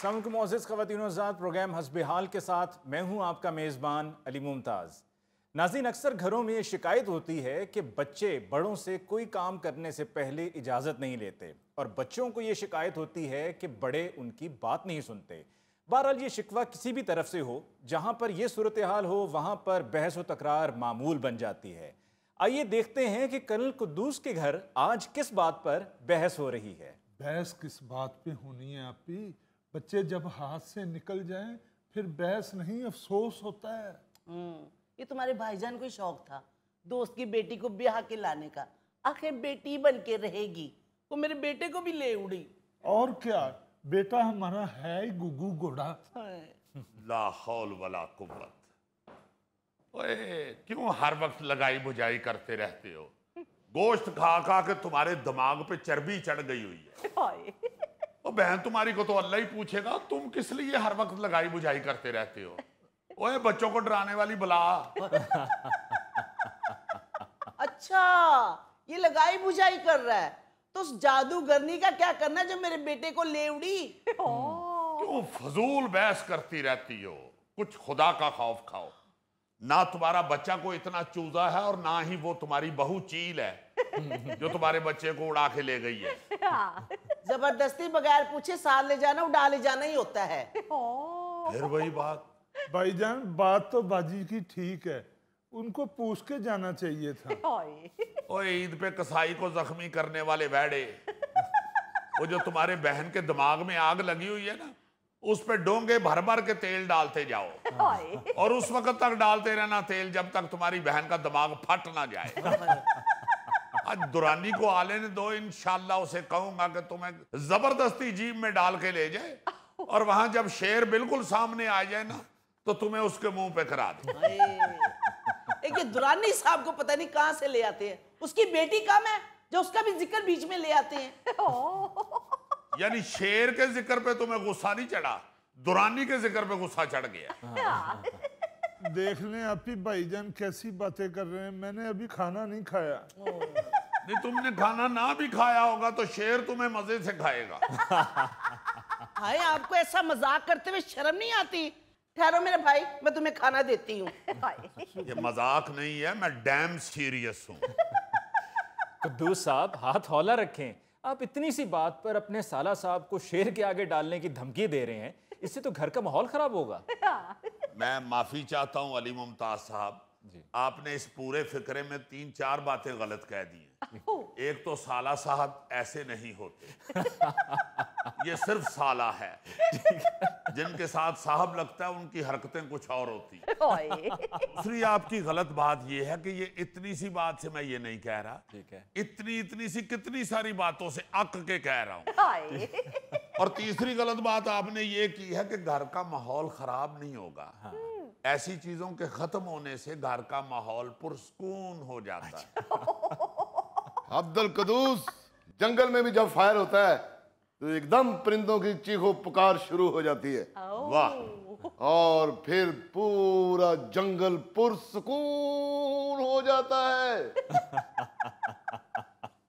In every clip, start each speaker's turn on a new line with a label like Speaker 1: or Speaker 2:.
Speaker 1: अस्सलाम वालेकुम मोअज़्ज़िज़ ख़वातीन व हज़रात, प्रोग्राम हस्बे हाल के साथ मैं हूं आपका मेज़बान अली मुमताज़। नाज़रीन, अक्सर घरों में ये शिकायत होती है कि बच्चे बड़ों से कोई काम करने से पहले इजाज़त नहीं लेते और बच्चों को ये शिकायत होती है कि बड़े उनकी बात नहीं सुनते। बहरहाल ये शिकवा किसी भी तरफ से हो, जहाँ पर यह सूरत हाल हो वहाँ पर बहस व तकरार मामूल बन जाती है। आइए देखते हैं कि कर्नल कुद्दूस के घर आज किस बात पर बहस हो रही है।
Speaker 2: बहस किस बात पे होनी है आपी? बच्चे जब हाथ से निकल जाएं फिर बहस नहीं, अफसोस होता है।
Speaker 3: ये तुम्हारे भाईजान को शौक था दोस्त की बेटी को ब्याह के लाने का। आखिर बेटी बन के रहेगी, वो मेरे बेटे को भी ले उड़ी।
Speaker 2: और क्या, बेटा हमारा है ही गुगू घोड़ा।
Speaker 4: ला हौल वला कुव्वत। ओए, क्यों हर वक्त लगाई बुझाई करते रहते हो? गोश्त खा खा के तुम्हारे दिमाग पे चर्बी चढ़ गई हुई है। ओ बहन, तुम्हारी को तो अल्लाह ही पूछेगा, तुम किस लिए हर वक्त लगाई बुझाई करते रहते हो? ओए, बच्चों को डराने वाली बला।
Speaker 3: अच्छा, ये लगाई बुझाई कर रहा है, तो उस जादूगरनी का क्या करना जो मेरे बेटे को ले उड़ी?
Speaker 4: क्यों फजूल बहस करती रहती हो? कुछ खुदा का खौफ खाओ। ना तुम्हारा बच्चा को इतना चूजा है और ना ही वो तुम्हारी बहू चील है जो तुम्हारे बच्चे को उड़ा के ले गई है।
Speaker 3: जबरदस्ती बगैर पूछे साथ ले जाना उड़ा ले जाना ही होता है।
Speaker 4: फिर वही बात।
Speaker 2: भाईजान, बात तो बाजी की ठीक है, उनको पूछ के जाना चाहिए था।
Speaker 4: ओए, ईद पे कसाई को जख्मी करने वाले बैडे, वो जो तुम्हारे बहन के दिमाग में आग लगी हुई है ना, उस पे डोंगे भर भर के तेल डालते जाओ और उस वक्त तक डालते रहना तेल जब तक तुम्हारी बहन का दिमाग फट ना जाए। आज दुरानी को आले ने दो, इंशाल्लाह उसे कहूंगा कि तुम्हें जबरदस्ती जीप में डाल के ले जाए और वहां जब शेर बिल्कुल सामने आ जाए ना तो तुम्हें उसके मुंह पे करा दे।
Speaker 3: एक ये दुरानी साहब को पता नहीं कहां से ले आते हैं। उसकी बेटी कम है जो उसका भी जिक्र बीच में ले आते हैं।
Speaker 4: यानी शेर के जिक्र पे तुम्हें गुस्सा नहीं चढ़ा, दुरानी के जिक्र पे गुस्सा चढ़ गया।
Speaker 2: देख लें आपी भाईजान कैसी बातें कर रहे हैं, मैंने अभी खाना नहीं खाया।
Speaker 4: नहीं, तुमने खाना ना भी खाया होगा तो शेर तुम्हें मजे से खाएगा।
Speaker 3: हाय, आपको ऐसा मजाक करते हुए शर्म नहीं आती? ठहरो मेरे भाई, मैं तुम्हें खाना देती हूँ।
Speaker 4: ये मजाक नहीं है, मैं डैम सीरियस हूँ।
Speaker 1: कुद्दूस साहब, हाथ हौला रखें। आप इतनी सी बात पर अपने साला साहब को शेर के आगे डालने की धमकी दे रहे हैं, इससे तो घर का माहौल खराब होगा।
Speaker 4: मैं माफी चाहता हूँ अली मुमताज साहब, आपने इस पूरे फिक्रे में 3-4 बातें गलत कह दी हैं। एक तो साला साहब ऐसे नहीं होते, ये सिर्फ साला है। जिनके साथ साहब लगता है उनकी हरकतें कुछ और होती है। दूसरी आपकी गलत बात यह है कि ये इतनी सी बात से मैं ये नहीं कह रहा,
Speaker 1: ठीक है,
Speaker 4: इतनी सी कितनी सारी बातों से अक के कह रहा हूँ। और तीसरी गलत बात आपने ये की है कि घर का माहौल खराब नहीं होगा। हाँ। ऐसी चीजों के खत्म होने से घर का माहौल पुरसकून हो जाता है।
Speaker 5: अब्दुल कुद्दूस, जंगल में भी जब फायर होता है तो एकदम परिंदों की चीखो पुकार शुरू हो जाती है। वाह! और फिर पूरा जंगल पुरसकून हो जाता है।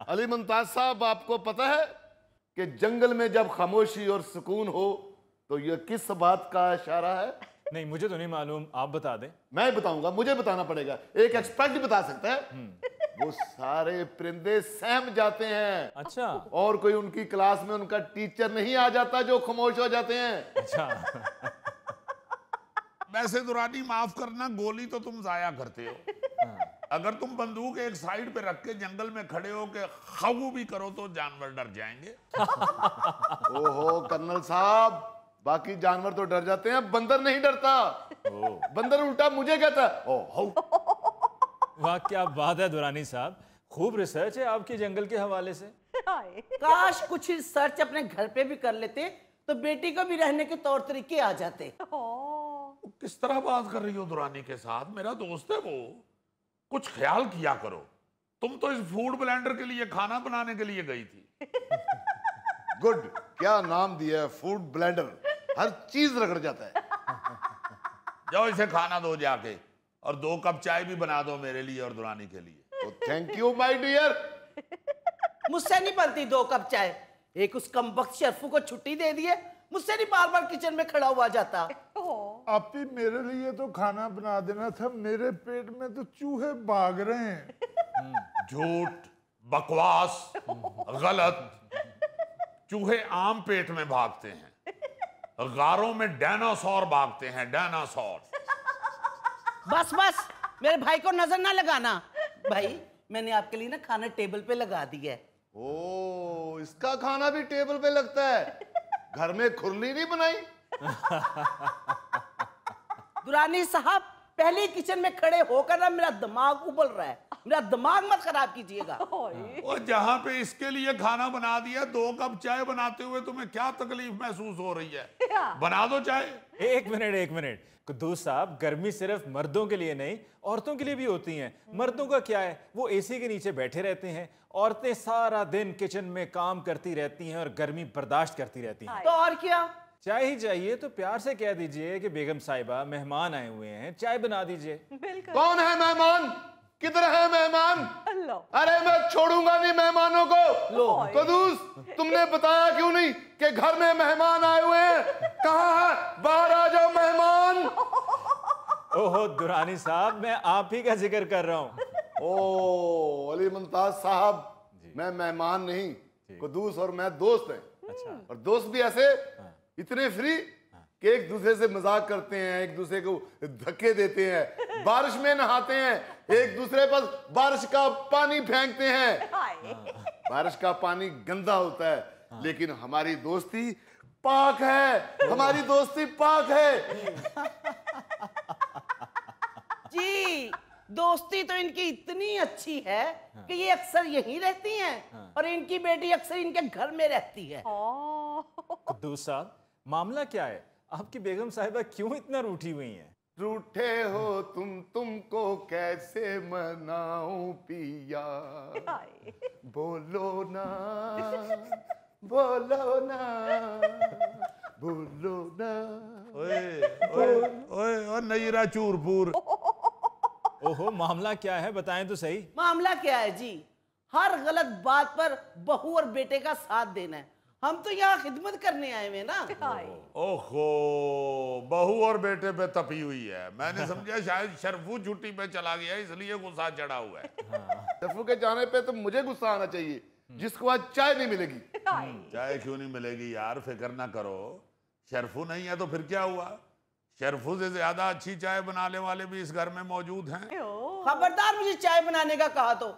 Speaker 5: अली मुमताज साहब, आपको पता है कि जंगल में जब खामोशी और सुकून हो तो यह किस बात का इशारा है?
Speaker 1: नहीं, मुझे तो नहीं मालूम, आप बता दें।
Speaker 5: मैं बताऊंगा, मुझे बताना पड़ेगा। एक एक्सपर्ट ही बता सकता है। वो सारे परिंदे सहम जाते हैं।
Speaker 1: अच्छा।
Speaker 5: और कोई उनकी क्लास में उनका टीचर नहीं आ जाता जो खामोश हो जाते हैं।
Speaker 1: अच्छा।
Speaker 4: वैसे दुरानी, माफ करना, गोली तो तुम जाया करते हो। अगर तुम बंदूक एक साइड पे रख के जंगल में खड़े हो के खाऊ भी करो तो जानवर डर जाएंगे।
Speaker 5: ओहो कर्नल साहब, बाकी जानवर तो डर जाते हैं, बंदर नहीं डरता। बंदर उल्टा मुझे कहता है ओह।
Speaker 1: वाह, क्या बात है दुरानी साहब, खूब रिसर्च है आपकी जंगल के हवाले से।
Speaker 3: काश कुछ रिसर्च अपने घर पे भी कर लेते तो बेटी को भी रहने के तौर तरीके आ जाते।
Speaker 4: किस तरह बात कर रही हो दुरानी के साथ? मेरा दोस्त है वो, कुछ ख्याल किया करो। तुम तो इस फूड ब्लेंडर के लिए खाना बनाने के लिए गई थी।
Speaker 5: गुड, क्या नाम दिया है, फूड ब्लेंडर। हर चीज रगड़ जाता है।
Speaker 4: जाओ इसे खाना दो जाके, और 2 कप चाय भी बना दो मेरे लिए और दुरानी के लिए।
Speaker 5: Thank you my dear.
Speaker 3: मुझसे नहीं बनती 2 कप चाय। एक उस कमबख्त शर्फू को छुट्टी दे दिए, मुझसे नहीं बार बार किचन में खड़ा हुआ जाता।
Speaker 2: आप ही मेरे लिए तो खाना बना देना था, मेरे पेट में तो चूहे भाग रहे हैं।
Speaker 4: झूठ, बकवास, गलत। चूहे आम पेट में भागते हैं, गारों में डायनासोर भागते हैं, डायनासोर।
Speaker 3: बस बस, मेरे भाई को नजर ना लगाना। भाई मैंने आपके लिए ना खाना टेबल पे लगा दिया है।
Speaker 5: ओ, इसका खाना भी टेबल पे लगता है? घर में खुरली नहीं बनाई?
Speaker 3: दुरानी साहब, पहले किचन में खड़े होकर ना मेरा दिमाग उबल रहा है, मेरा दिमाग मत खराब कीजिएगा।
Speaker 4: और जहां पे इसके लिए खाना बना दिया, 2 कप चाय बनाते हुए तुम्हें क्या तकलीफ महसूस हो रही है? बना दो चाय।
Speaker 1: एक मिनट कुद्दूस साहब, गर्मी सिर्फ मर्दों के लिए नहीं, औरतों के लिए भी होती है। मर्दों का क्या है, वो एसी के नीचे बैठे रहते हैं, औरतें सारा दिन किचन में काम करती रहती हैं और गर्मी बर्दाश्त करती रहती हैं।
Speaker 3: तो और क्या,
Speaker 1: चाय ही चाहिए तो प्यार से कह दीजिए कि बेगम साहिबा मेहमान आए हुए हैं, चाय बना दीजिए।
Speaker 5: कौन है मेहमान? किधर है मेहमान? अरे मैं छोड़ूंगा नहीं मेहमानों को। कदूस, तुमने बताया क्यों नहीं कि घर में मेहमान आए हुए हैं? कहाँ है? बाहर आ जाओ मेहमान।
Speaker 1: ओहो दुरानी साहब, मैं आप ही का जिक्र कर रहा हूँ।
Speaker 5: ओ अली मुमताज साहब, मैं मेहमान नहीं, कदूस और मैं दोस्त हैं।
Speaker 1: अच्छा।
Speaker 5: और दोस्त भी ऐसे इतने फ्री कि एक दूसरे से मजाक करते हैं, एक दूसरे को धक्के देते हैं, बारिश में नहाते हैं, एक दूसरे पर बारिश का पानी फेंकते हैं। बारिश का पानी गंदा होता है, लेकिन हमारी दोस्ती पाक है, हमारी दोस्ती पाक है।
Speaker 3: जी दोस्ती तो इनकी इतनी अच्छी है कि ये अक्सर यहीं रहती हैं और इनकी बेटी अक्सर इनके घर में रहती है।
Speaker 1: कुद्दूस साहब, मामला क्या है? आपकी बेगम साहिबा क्यों इतना रूठी हुई हैं?
Speaker 5: रूठे हो तुमको कैसे मनाऊं पिया, बोलो ना, बोलो ना, बोलो ना।
Speaker 4: ओए नईरा चूरपुर।
Speaker 1: ओहो, मामला क्या है, बताएं तो सही।
Speaker 3: मामला क्या है जी, हर गलत बात पर बहू और बेटे का साथ देना है। हम तो यहाँ खिदमत करने आए हुए ना।
Speaker 4: ओहो, बहू और बेटे पे तपी हुई है। मैंने समझा शायद शरफू छुट्टी पे चला गया इसलिए गुस्सा चढ़ा हुआ है।
Speaker 5: शरफू के जाने पे तो मुझे गुस्सा आना चाहिए, जिसको आज चाय नहीं मिलेगी।
Speaker 4: चाय क्यों नहीं मिलेगी यार, फिक्र ना करो। शरफू नहीं है तो फिर क्या हुआ, शरफू से ज्यादा अच्छी चाय बनाने वाले भी इस घर में मौजूद हैं।
Speaker 3: खबरदार मुझे चाय बनाने का कहा तो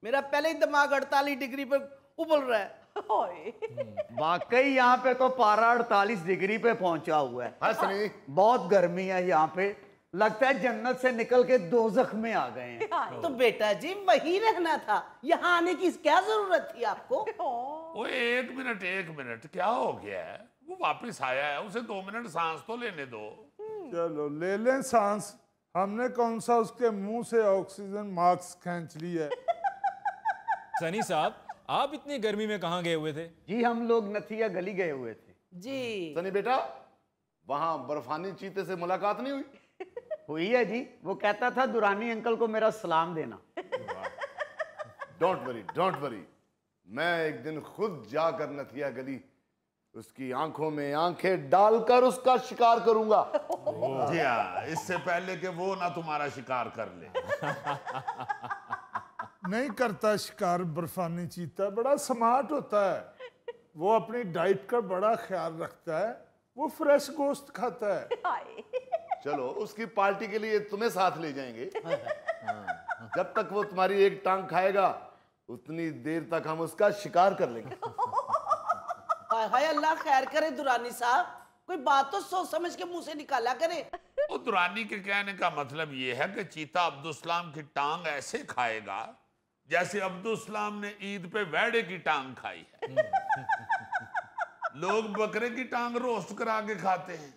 Speaker 3: मेरा पहले ही दिमाग 48 डिग्री पर उबल रहा है।
Speaker 6: वाकई यहाँ पे तो पारा 48 डिग्री पे पहुंचा हुआ है।
Speaker 5: हाँ सनी,
Speaker 6: बहुत गर्मी है यहाँ पे, लगता है जन्नत से निकल के दोज़ख में आ गए हैं।
Speaker 3: तो बेटा जी वही रहना था, यहाँ आने की क्या जरूरत थी आपको?
Speaker 4: ओए एक मिनट, क्या हो गया है? वो वापस आया है, उसे 2 मिनट सांस तो लेने दो।
Speaker 2: चलो ले लें सांस, हमने कौन सा उसके मुंह से ऑक्सीजन मास्क खींच लिया है।
Speaker 1: सनी साहब, आप इतनी गर्मी में कहाँ गए हुए थे?
Speaker 6: जी हम लोग नथिया गली गए हुए थे।
Speaker 3: जी
Speaker 5: सनी बेटा, वहां बर्फानी चीते से मुलाकात नहीं हुई?
Speaker 6: हुई है जी, वो कहता था दुरानी अंकल को मेरा सलाम देना।
Speaker 5: डोंट वरी, मैं एक दिन खुद जाकर नथिया गली उसकी आंखों में आंखें डालकर उसका शिकार करूंगा।
Speaker 4: जी हाँ, इससे पहले कि वो ना तुम्हारा शिकार कर ले।
Speaker 2: नहीं करता शिकार बर्फानी चीता, बड़ा स्मार्ट होता है, वो अपनी डाइट का बड़ा ख्याल रखता है, वो फ्रेश गोश्त खाता है।
Speaker 5: चलो उसकी पार्टी के लिए तुम्हें साथ ले जाएंगे। जब तक वो तुम्हारी एक टांग खाएगा उतनी देर तक हम उसका शिकार कर लेंगे।
Speaker 3: हाय हाय, अल्लाह खैर करे दुरानी साहब, कोई बात तो सोच समझ के मुंह से निकाला करे।
Speaker 4: और दुरानी के कहने का मतलब ये है कि चीता अब्दुलसलाम की टांग ऐसे खाएगा जैसे अब्दुलसलाम ने ईद पे वैड़े की टांग खाई है। लोग बकरे की टांग रोस्ट करा के खाते हैं,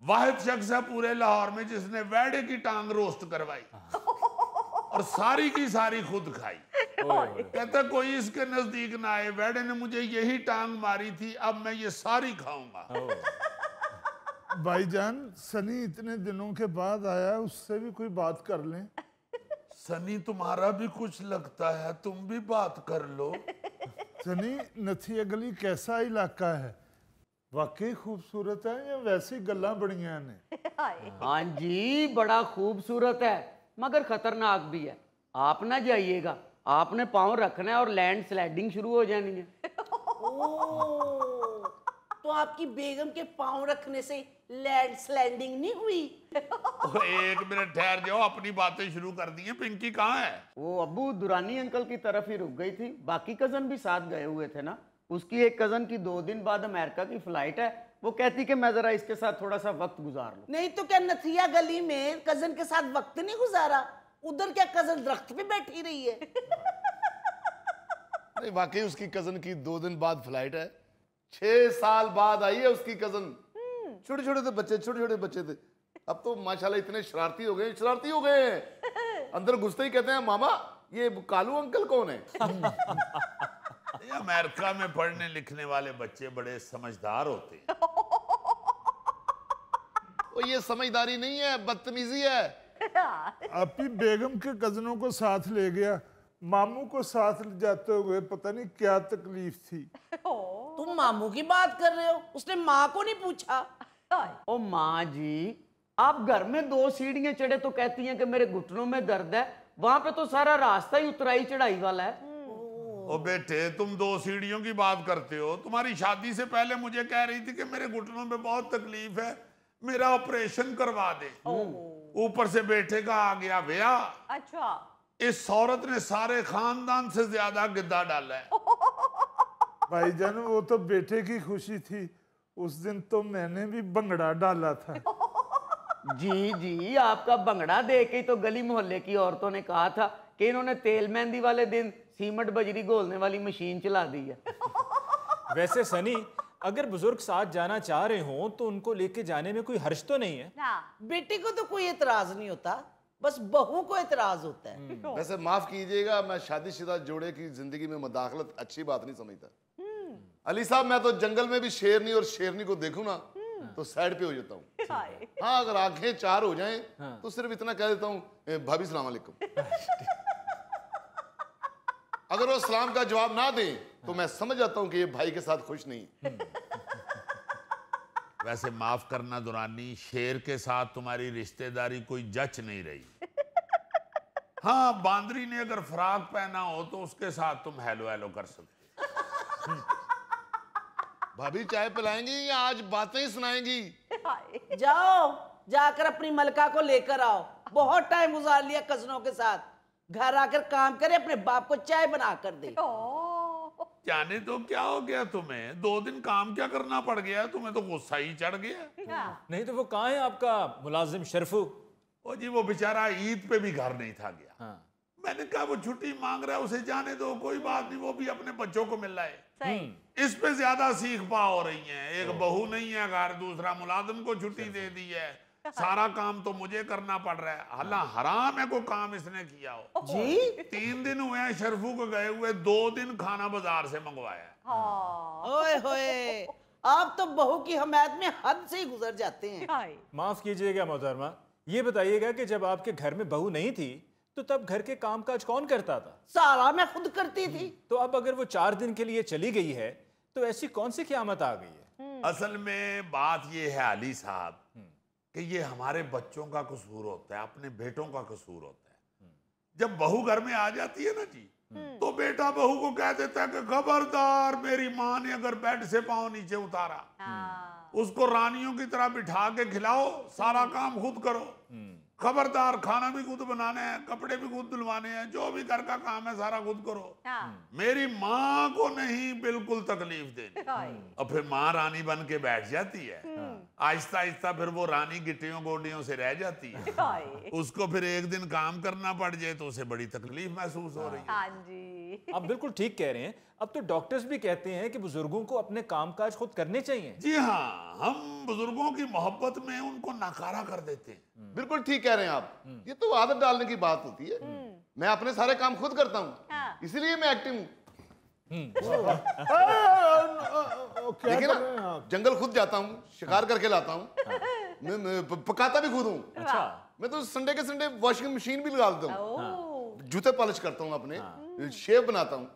Speaker 4: वाहिद शख्स है पूरे लाहौर में जिसने वैड़े की टांग रोस्ट करवाई और सारी की सारी खुद खाई। कहता कोई इसके नजदीक ना आए, वैड़े ने मुझे यही टांग मारी थी, अब मैं ये सारी खाऊंगा।
Speaker 2: भाईजान, सनी इतने दिनों के बाद आया, उससे भी कोई बात कर लें।
Speaker 4: सनी तुम्हारा भी कुछ लगता है, तुम भी बात कर लो।
Speaker 2: सनी, नथिया गली कैसा इलाका है? वाकई खूबसूरत है या वैसे गल्लां बड़ियां ने?
Speaker 6: हाँ जी, बड़ा खूबसूरत है मगर खतरनाक भी है। आप ना जाइएगा, आपने पाँव रखना है और लैंड स्लाइडिंग शुरू हो जानी है।
Speaker 3: ओह, तो आपकी बेगम के पाँव रखने से लैंड स्लाइडिंग नहीं हुई?
Speaker 4: एक मिनट ठहर जाओ, अपनी बातें शुरू कर दी हैं। पिंकी कहाँ है?
Speaker 6: वो अब्बू दुरानी अंकल की तरफ ही रुक गई थी, बाकी कजन भी साथ गए हुए थे ना। उसकी एक कजन की 2 दिन बाद अमेरिका की फ्लाइट है, वो कहती कि मैं जरा इसके साथ थोड़ा सा वक्त गुजार लूं।
Speaker 3: नहीं तो क्या नथिया गली में कजन के साथ वक्त नहीं गुजारा? उधर क्या कजन दरख्त पे बैठी रही है?
Speaker 5: नहीं, वाकई उसकी कजन की 2 दिन बाद फ्लाइट है। 6 साल बाद आई है उसकी कजन। छोटे छोटे बच्चे थे, अब तो माशाल्लाह इतने शरारती हो गए हैं। अंदर घुसते ही कहते हैं मामा ये कालू अंकल कौन है?
Speaker 4: ये अमेरिका में पढ़ने लिखने वाले बच्चे बड़े समझदार होते हैं।
Speaker 5: और ये समझदारी नहीं है, बदतमीजी है।
Speaker 2: आपकी बेगम के कजनों को साथ ले गया, मामू को साथ ले जाते हुए पता नहीं क्या तकलीफ थी।
Speaker 3: तुम मामू की बात कर रहे हो, उसने माँ को नहीं पूछा?
Speaker 6: ओ माँ जी, आप घर में 2 सीढ़ियां चढ़े तो कहती हैं कि मेरे घुटनों में दर्द है, वहां पे तो सारा रास्ता ही उतराई चढ़ाई वाला है।
Speaker 4: ओ बेटे, तुम 2 सीढ़ियों की बात करते हो। तुम्हारी शादी से पहले मुझे कह रही थी कि मेरे घुटनों में बहुत तकलीफ है, मेरा ऑपरेशन करवा दे। ऊपर से बेटे का आ गया ब्याह।
Speaker 7: अच्छा,
Speaker 4: इस औरत ने सारे खानदान से ज्यादा गिद्दा डाला है।
Speaker 2: भाईजान वो तो बेटे की खुशी थी, उस दिन तो मैंने भी भंगड़ा डाला था।
Speaker 6: जी, आपका भंगड़ा देख के ही तो गली मोहल्ले की औरतों ने कहा था कि इन्होंने तेल मेहंदी वाले दिन सीमेंट बजरी घोलने वाली मशीन चला दी है।
Speaker 1: वैसे सनी, अगर बुजुर्ग साथ जाना चाह रहे हो तो उनको लेके जाने में कोई हर्ज तो नहीं है?
Speaker 7: हाँ,
Speaker 3: बेटी को तो कोई एतराज नहीं होता, बस बहू को एतराज होता है।
Speaker 5: वैसे माफ कीजिएगा, मैं शादीशुदा जोड़े की जिंदगी में मुदाखलत अच्छी बात नहीं समझता। अली साहब, मैं तो जंगल में भी शेरनी और शेरनी को देखूं ना तो साइड पे हो जाता हूँ। हाँ, अगर आंखें 4 हो जाएं तो सिर्फ इतना कह देता हूँ, भाभी सलाम अलैकुम। अगर वो सलाम का जवाब ना दें तो मैं समझ जाता हूँ कि ये भाई के साथ खुश नहीं।
Speaker 4: वैसे माफ करना दुरानी, शेर के साथ तुम्हारी रिश्तेदारी कोई जच नहीं रही। हाँ, बांदरी ने अगर फ्रॉक पहना हो तो उसके साथ तुम हेलो हेलो कर सकते।
Speaker 5: भाभी चाय पिलाएंगी या आज बातें ही सुनाएंगी?
Speaker 3: जाओ, जाकर अपनी मलका को लेकर आओ। बहुत टाइम गुजार लिया कजनों के साथ, घर आकर काम करे, अपने बाप को चाय बना कर दे।
Speaker 4: जाने तो क्या हो गया तुम्हें? 2 दिन काम क्या करना पड़ गया? तुम्हें तो गुस्सा ही चढ़ गया।
Speaker 1: नहीं तो वो कहाँ है आपका मुलाजिम शरफू?
Speaker 4: ओ जी, वो बेचारा ईद पे भी घर नहीं था गया।
Speaker 1: हाँ।
Speaker 4: मैंने कहा वो छुट्टी मांग रहा है, उसे जाने दो, कोई बात नहीं, वो भी अपने बच्चों को मिल रहा है।
Speaker 7: सही।
Speaker 4: इस पे ज्यादा सीख पा हो रही हैं। एक बहू नहीं है घर, दूसरा मुलाजिम को छुट्टी दे दी है, सारा काम तो मुझे करना पड़ रहा है। हल्ला हराम है कोई काम इसने किया हो।
Speaker 3: जी
Speaker 4: 3 दिन हुए हैं शरफू को गए हुए, 2 दिन खाना बाजार से मंगवाया।
Speaker 7: हाँ,
Speaker 3: ओए होए, आप तो बहू की हमायत में हद से ही गुजर जाते हैं।
Speaker 7: हाय।
Speaker 1: माफ कीजिएगा मोहतरमा, ये बताइएगा कि जब आपके घर में बहू नहीं थी तो तब घर के कामकाज कौन करता था?
Speaker 3: सारा मैं खुद करती थी।
Speaker 1: तो अब अगर वो 4 दिन के लिए चली गई है तो ऐसी कौन सी क़यामत आ गई है?
Speaker 4: असल में बात ये है अली साहब कि ये हमारे बच्चों का कसूर होता है, अपने बेटों का कसूर होता है। जब बहू घर में आ जाती है ना जी, तो बेटा बहू को कह देता है कि खबरदार, मेरी माँ ने अगर बेड से पाँव नीचे उतारा,
Speaker 7: हाँ,
Speaker 4: उसको रानियों की तरह बिठा के खिलाओ, सारा काम खुद करो। खबरदार, खाना भी खुद बनाना है, कपड़े भी खुद धुलवाने हैं, जो भी घर का काम है सारा खुद करो।
Speaker 7: हाँ,
Speaker 4: मेरी माँ को नहीं बिल्कुल तकलीफ देनी।
Speaker 7: हाय।
Speaker 4: और फिर माँ रानी बन के बैठ जाती है। आहिस्ता आहिस्ता फिर वो रानी गिट्टियों गोडियों से रह जाती है।
Speaker 7: हाय।
Speaker 4: उसको फिर एक दिन काम करना पड़ जाए तो उसे बड़ी तकलीफ महसूस हो रही है।
Speaker 7: हाँ जी।
Speaker 1: आप बिल्कुल ठीक कह रहे हैं। अब तो डॉक्टर्स भी कहते हैं कि बुजुर्गों को अपने कामकाज खुद करने चाहिए।
Speaker 4: जी हाँ, हम बुजुर्गों की मोहब्बत में उनको नकारा कर देते हैं।
Speaker 5: बिल्कुल ठीक कह रहे हैं आप। ये तो आदत डालने की बात होती है। मैं अपने सारे काम खुद करता हूँ,
Speaker 7: हाँ।
Speaker 5: इसीलिए मैं एक्टिव हूँ।
Speaker 2: क्या
Speaker 5: देखिए
Speaker 2: कर रहे हैं
Speaker 5: ना,
Speaker 2: आप?
Speaker 5: जंगल खुद जाता हूँ, शिकार करके लाता हूँ, मैं पकाता भी खुद हूँ।
Speaker 1: अच्छा।
Speaker 5: मैं तो संडे के संडे वॉशिंग मशीन भी लगा देता हूँ,
Speaker 7: ओह,
Speaker 5: जूते पॉलिश करता हूँ, अपने शेव बनाता हूँ।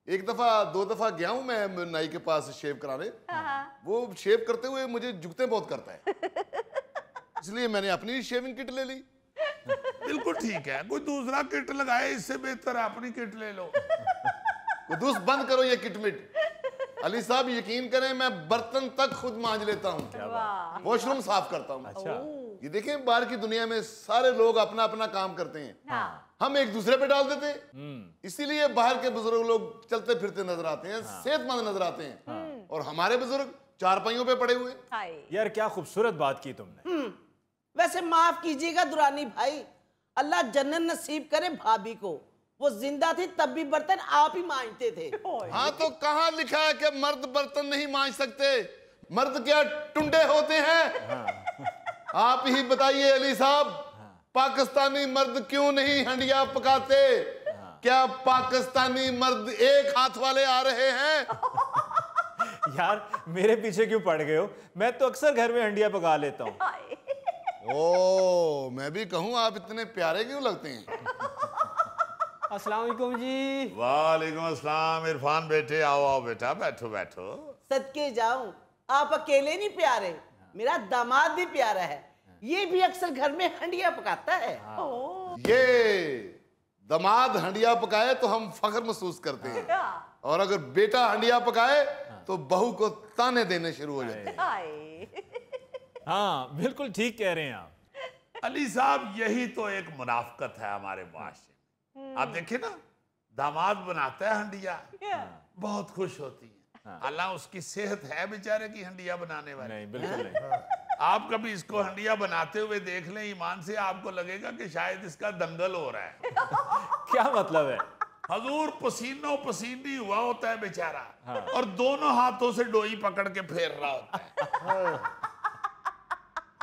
Speaker 5: एक दफा 2 दफा गया हूं मैं नाई के पास शेव कराने। वो शेव करते हुए मुझे जुगते बहुत करता है, इसलिए मैंने अपनी शेविंग किट ले ली।
Speaker 4: बिल्कुल ठीक है, कोई दूसरा किट लगाए, इससे बेहतर है अपनी किट ले लो।
Speaker 5: कुदूस बंद करो ये किटमिट। अली साहब यकीन करें मैं बर्तन तक खुद मांज लेता हूँ, वॉशरूम साफ करता हूँ।
Speaker 1: अच्छा।
Speaker 5: ये देखें बाहर की दुनिया में सारे लोग अपना अपना काम करते हैं,
Speaker 7: हाँ।
Speaker 5: हम एक दूसरे पे डाल देते हैं। इसीलिए बाहर के बुजुर्ग लोग चलते फिरते नजर आते हैं, सेहतमंद नजर आते हैं, और हमारे बुजुर्ग चारपाइयों पे पड़े हुए।
Speaker 7: हाय।
Speaker 1: यार क्या खूबसूरत बात की तुमने।
Speaker 3: वैसे माफ कीजिएगा दुरानी भाई, अल्लाह जन्नत नसीब करे भाभी को। वो जिंदा थी तब भी बर्तन आप ही मांजते थे।
Speaker 5: हाँ तो कहाँ लिखा है कि मर्द बर्तन नहीं मांज सकते? मर्द क्या टुंडे होते हैं? आप ही बताइए अली साहब, पाकिस्तानी मर्द क्यों नहीं हंडिया पकाते? क्या पाकिस्तानी मर्द एक हाथ वाले आ रहे हैं?
Speaker 1: यार मेरे पीछे क्यों पड़ गए हो? मैं तो अक्सर घर में हंडिया पका लेता हूँ।
Speaker 7: हाय।
Speaker 5: ओ मैं भी कहूँ आप इतने प्यारे क्यों लगते हैं?
Speaker 8: अस्सलाम वालेकुम जी।
Speaker 4: वालेकुम अस्सलाम। इरफान बेटे आओ आओ बेटा, बैठो बैठो।
Speaker 3: सदके जाऊं, आप अकेले नहीं प्यारे, मेरा दामाद भी प्यारा है। ये भी अक्सर घर में हंडिया पकाता है।
Speaker 5: ये दामाद हंडिया पकाए तो हम फख्र महसूस करते हैं, और अगर बेटा हंडिया पकाए तो बहू को ताने देने शुरू हो जाते हैं।
Speaker 7: हाय।
Speaker 1: हाँ बिल्कुल ठीक कह रहे हैं आप।
Speaker 4: अली साहब यही तो एक मुनाफकत है हमारे माशरे में। आप देखिए ना, दामाद बनाता है हंडिया, बहुत खुश होती है। हालांकि उसकी सेहत है बेचारे की हंडिया बनाने वाली।
Speaker 1: नहीं बिल्कुल नहीं।
Speaker 4: आप कभी इसको हंडिया बनाते हुए देख लें, ईमान से आपको लगेगा कि शायद इसका दंगल हो रहा है।
Speaker 1: क्या मतलब है?
Speaker 4: हजूर पसीनो पसीनी हुआ होता है बेचारा, और दोनों हाथों से डोई पकड़ के फेर रहा होता है।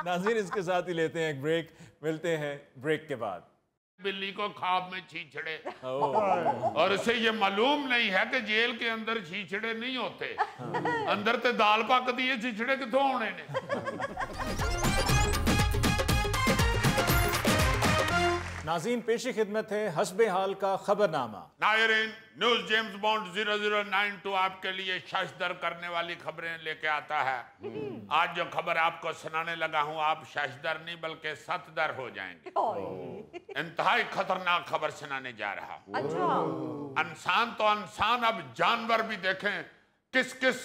Speaker 1: नाज़रीन इसके साथ ही लेते हैं एक ब्रेक, मिलते हैं ब्रेक के बाद।
Speaker 4: बिल्ली को ख्वाब में छींचड़े, और इसे ये मालूम नहीं है कि जेल के अंदर छींचड़े नहीं होते, अंदर ते दाल पकती है, छींचड़े कितों होने ने।
Speaker 1: नाज़रीन पेशी खिदमत है हस्बे हाल का खबरनामा।
Speaker 4: नायरीन, न्यूज जेम्स बॉन्ड 0092 आपके लिए शशदर करने वाली खबरें लेके आता है। आज जो खबर आपको सुनाने लगा हूं, आप शशदर नहीं बल्कि सतदर हो जाएंगे। इंतहाई खतरनाक खबर सुनाने जा रहा हूं।
Speaker 7: अच्छा।
Speaker 4: इंसान तो इंसान, अब जानवर भी देखें किस किस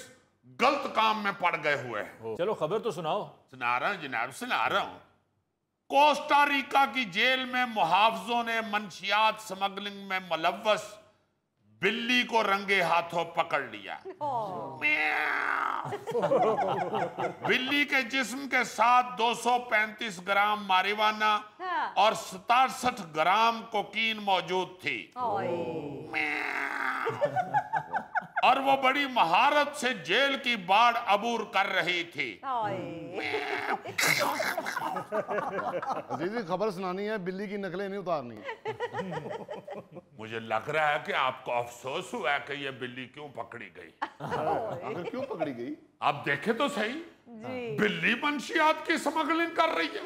Speaker 4: गलत काम में पड़ गए हुए हैं।
Speaker 1: चलो खबर तो सुनाओ।
Speaker 4: सुना रहा हूं जनाब, सुना रहा हूं। कोस्टा रिका की जेल में मुहाफिजों ने मंशियात स्मगलिंग में मुलव्वस बिल्ली को रंगे हाथों पकड़ लिया। बिल्ली के जिस्म के साथ 235 ग्राम मारिवाना और 67 ग्राम कोकीन मौजूद थी, और वो बड़ी महारत से जेल की बाड़ अबूर कर रही थी।
Speaker 5: अजीजी खबर सुनानी है, बिल्ली की नकलें नहीं उतारनी।
Speaker 4: मुझे लग रहा है कि आपको अफसोस हुआ है कि ये बिल्ली क्यों पकड़ी गई।
Speaker 5: आखिर क्यों पकड़ी गई?
Speaker 4: आप देखे तो सही, बिल्ली मंशियात की स्मगलिंग कर रही है,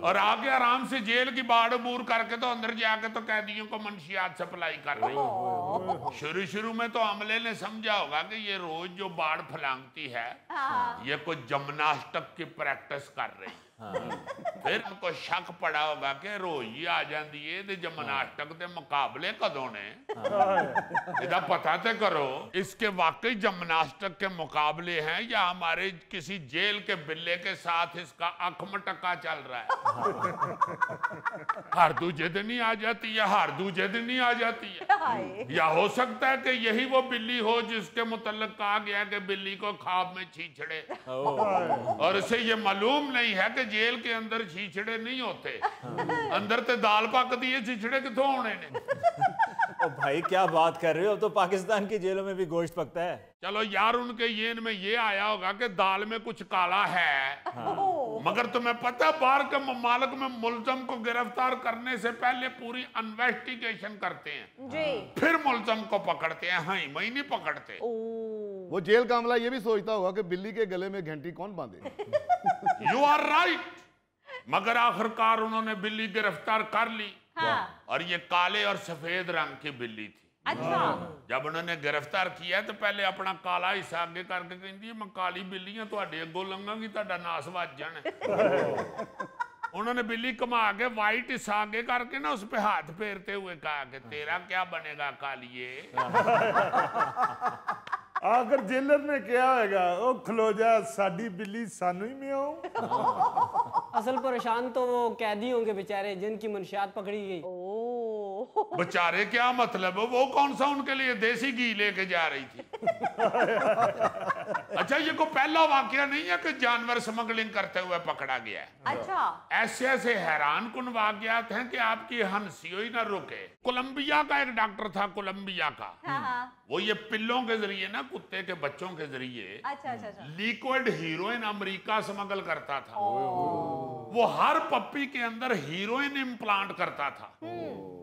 Speaker 4: और आगे आराम से जेल की बाड़ अबूर करके तो अंदर जाके तो कैदियों को मंशियात सप्लाई कर रही है। शुरू शुरू में तो अमले ने समझा होगा कि ये रोज जो बाढ़ फलांगती है, ये कोई जिम्नास्टिक की प्रैक्टिस कर रही। फिर उनको शक पड़ा होगा कि रोज ही आ जाती है ते जिम्नास्टिक के मुकाबले कदों ने, इदा पता तो करो इसके वाकई जिम्नास्टिक के मुकाबले हैं या हमारे किसी जेल के बिल्ले के साथ इसका अख मटका चल रहा है। हर दूजे दिन ही आ जाती है, हर दूजे दिन ही आ जाती है। या हो सकता है कि यही वो बिल्ली हो जिसके मुतल्लिक कहा गया कि बिल्ली को ख्वाब में छींचड़े, और इसे ये मालूम नहीं है कि जेल के अंदर छींचड़े नहीं होते, अंदर ते दाल पकती है, छींचड़े कितों होने ने।
Speaker 1: ओ भाई क्या बात कर रहे हो, अब तो पाकिस्तान की जेलों में भी गोश्त पकता है।
Speaker 4: चलो यार, उनके येन में ये आया होगा कि दाल में कुछ काला है। मगर तुम्हें पता, बाहर के ममालिक में मुल्जम को गिरफ्तार करने से पहले पूरी इन्वेस्टिगेशन करते हैं
Speaker 7: जी।
Speaker 4: फिर मुल्जम को पकड़ते हैं। हाँ, मैं नहीं पकड़ते।
Speaker 5: वो जेल का अमला ये भी सोचता होगा कि बिल्ली के गले में घंटी कौन बांधे।
Speaker 4: You are right. मगर आखिरकार उन्होंने बिल्ली गिरफ्तार कर ली, और ये काले और सफेद रंग की बिल्ली थी।
Speaker 7: अच्छा
Speaker 4: जब उन्होंने गिरफ्तार किया तो पहले अपना काला हिस्सा आगे करके कहती मैं काली बिल्ली हाँ तुहाडे अगों लंघांगी तुहाडा नास वज जाना। उन्होंने बिल्ली कमा के वाइट हिस्सा आगे करके ना उस पे हाथ फेरते हुए कहा कि तेरा क्या बनेगा कालिए।
Speaker 2: आखिर जेलर ने क्या होगा, ओ खलो जा साडी बिल्ली सानू ही मियाओ।
Speaker 8: असल परेशान तो वो कैदी होंगे बेचारे जिनकी मंशियात पकड़ी गई।
Speaker 4: बेचारे क्या मतलब, वो कौन सा उनके लिए देसी घी लेके जा रही थी। अच्छा ये को पहला वाकया नहीं है कि जानवर स्मगलिंग करते हुए पकड़ा गया है।
Speaker 7: अच्छा
Speaker 4: ऐसे ऐसे हैरान कुन वाकयात हैं कि आपकी हंसी ही ना रुके। कोलंबिया का एक डॉक्टर था, कोलंबिया का, वो ये पिल्लों के जरिए ना कुत्ते के बच्चों के जरिए
Speaker 7: अच्छा अच्छा अच्छा
Speaker 4: लिक्विड हीरोइन अमेरिका स्मगल करता था। वो हर पप्पी के अंदर हीरोइन इम्प्लांट करता था।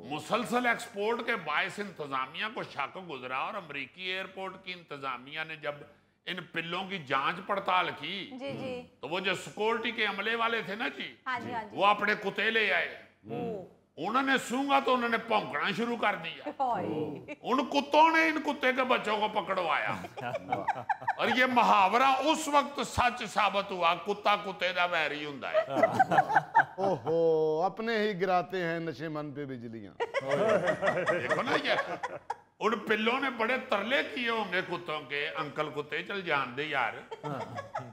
Speaker 4: मुसलसल एक्सपोर्ट के बायस इंतजामिया को शक गुजरा और अमेरिकी एयरपोर्ट की इंतजामिया ने जब इन पिल्लों की जांच पड़ताल की
Speaker 7: जी जी
Speaker 4: तो वो जो सिक्योरिटी के अमले वाले थे ना जी,
Speaker 7: हाँ जी हाँ जी
Speaker 4: वो अपने कुत्ते ले आए। उन्होंने सूंघा तो उन्होंने भौंकना शुरू कर दिया। उन कुत्तों ने इन कुत्ते के बच्चों को पकड़वाया और ये मुहावरा उस वक्त सच साबित हुआ, कुत्ता कुत्ते दा वैरी हुंदा है।
Speaker 5: ओहो, अपने ही गिराते हैं नशे मन पे बिजलियां।
Speaker 4: देखो ना ये उन पिल्लों ने बड़े तरले किए होंगे कुत्तों के, अंकल कुत्ते चल जान दे यार,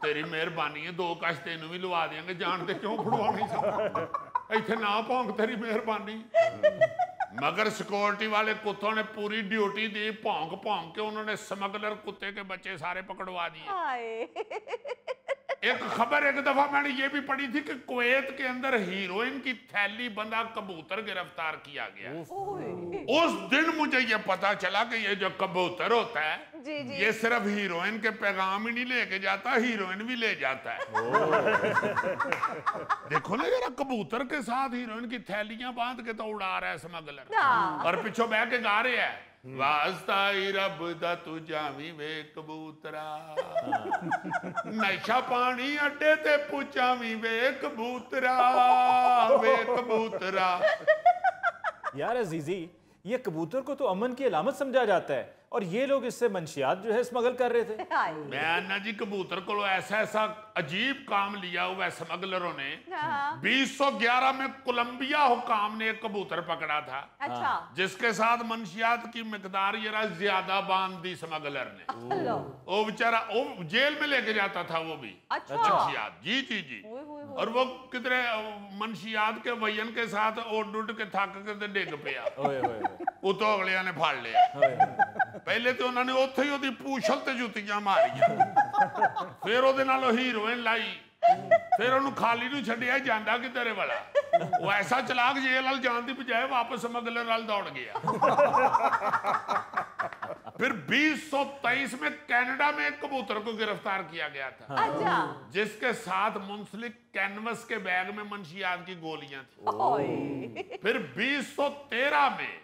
Speaker 4: तेरी मेहरबानी है, 2 कश तेनू भी लवा देंगे, जान दे क्यों फड़वानी सब इतने ना भौंक, तेरी मेहरबानी। मगर सिक्योरिटी वाले कुत्तों ने पूरी ड्यूटी दी, भौंक भौंक के उन्होंने स्मगलर कुत्ते के बच्चे सारे पकड़वा दिए। एक खबर एक दफा मैंने ये भी पढ़ी थी कि कुवैत के अंदर हीरोइन की थैली बंधा कबूतर गिरफ्तार किया गया। उस दिन मुझे ये पता चला कि ये जो कबूतर होता है
Speaker 7: जी जी
Speaker 4: ये सिर्फ हीरोइन के पैगाम ही नहीं लेके जाता, हीरोइन भी ले जाता है। देखो ना जरा, कबूतर के साथ हीरोइन की थैलियां बांध के तो उड़ा रहा है स्मगलर और पीछे बह के गा रहे हैं वास्ता रब दा तू जावी वे कबूतरा, नशा पानी अड्डे ते पुचावी वे कबूतरा, वे कबूतरा।
Speaker 1: यार अजीजी, ये कबूतर को तो अमन की अलामत समझा जाता है और ये लोग इससे मंशियात जो है स्मगल कर रहे थे।
Speaker 4: मैं ना जी कबूतर को ऐसा ऐसा अजीब काम लिया हुआ स्मगलरों ने। 2011 में कोलंबिया हुकाम ने एक कबूतर पकड़ा था।
Speaker 7: अच्छा
Speaker 4: जिसके साथ मंशियात की मिकदार जरा ज्यादा बांध दी स्मगलर ने। वो बेचारा वो जेल में लेके जाता था वो भी।
Speaker 7: अच्छा
Speaker 4: मंशियात, जी जी जी। और वो कितने मंशियात के वजन के साथ उड़ उड़ के थक के डिग पिया, वो तो अगलिया ने फाड़ लिया। पहले तो उन्होंने उत्थे ही ओदी पूछल ते जुत्तियां मारियां, फिर ओदे नाल हीरोइन लाई, फिर उन्होंने खाली नूं छड्डिया, जांदा किधरे वाला। वो ऐसा चलाक जेल वाल जान दी बजाय वापस स्मगलर वाल दौड़ गया। फिर 2023 में कनाडा में एक कबूतर को गिरफ्तार किया गया था।
Speaker 7: अच्छा
Speaker 4: जिसके साथ मुंसलिक कैनवस के बैग में मंशियात की गोलियां थी। फिर 2013 में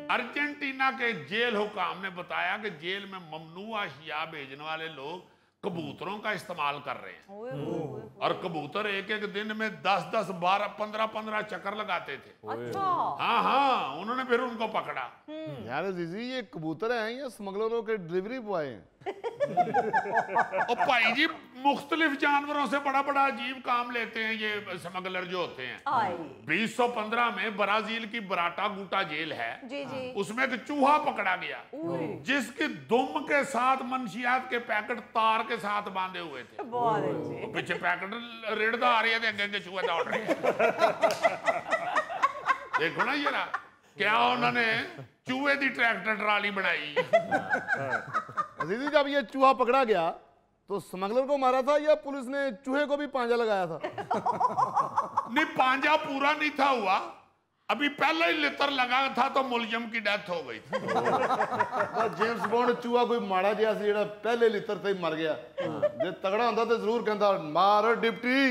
Speaker 4: अर्जेंटीना के जेल हुकाम ने बताया कि जेल में ममनूआ अशिया भेजने वाले लोग कबूतरों का इस्तेमाल कर रहे हैं और कबूतर एक एक दिन में 10-10, 12, 15-15 चक्कर लगाते थे।
Speaker 7: अच्छा
Speaker 4: हाँ हाँ, उन्होंने फिर उनको पकड़ा।
Speaker 5: यार जीजी, ये कबूतर हैं या स्मगलरों के डिलीवरी बॉय हैं?
Speaker 4: और भाई जी मुख्तलिफ जानवरों से बड़ा बड़ा अजीब काम लेते हैं ये स्मगलर जो होते हैं। 2015 में ब्राजील की बराटा गुटा जेल है,
Speaker 7: जी जी
Speaker 4: उसमें एक चूहा पकड़ा गया जिसकी दुम के साथ मंशियात के पैकेट तार के साथ बांधे हुए थे।
Speaker 7: बहुत अच्छे।
Speaker 4: पीछे पैकेट रेड़दा आ रही है, आगे आगे चूहे दौड़ रहे हैं। देखो ना ये क्या उन्होंने चूहे की ट्रैक्टर ट्राली बनाई।
Speaker 5: अजीजी, जब ये चूहा पकड़ा गया तो स्मगलर को मारा था या पुलिस ने चूहे को भी पांजा लगाया था?
Speaker 4: नहीं, पांजा पूरा नहीं था हुआ, अभी पहले ही लितर लगा था तो मुलजिम की डेथ हो गई थी।
Speaker 5: जेम्स बॉन्ड चूहा कोई माड़ा जिहा सी जेड़ा पहले लितर ते ही मर गया। जे तगड़ा हुंदा ते जरूर कहंदा मार डिप्टी।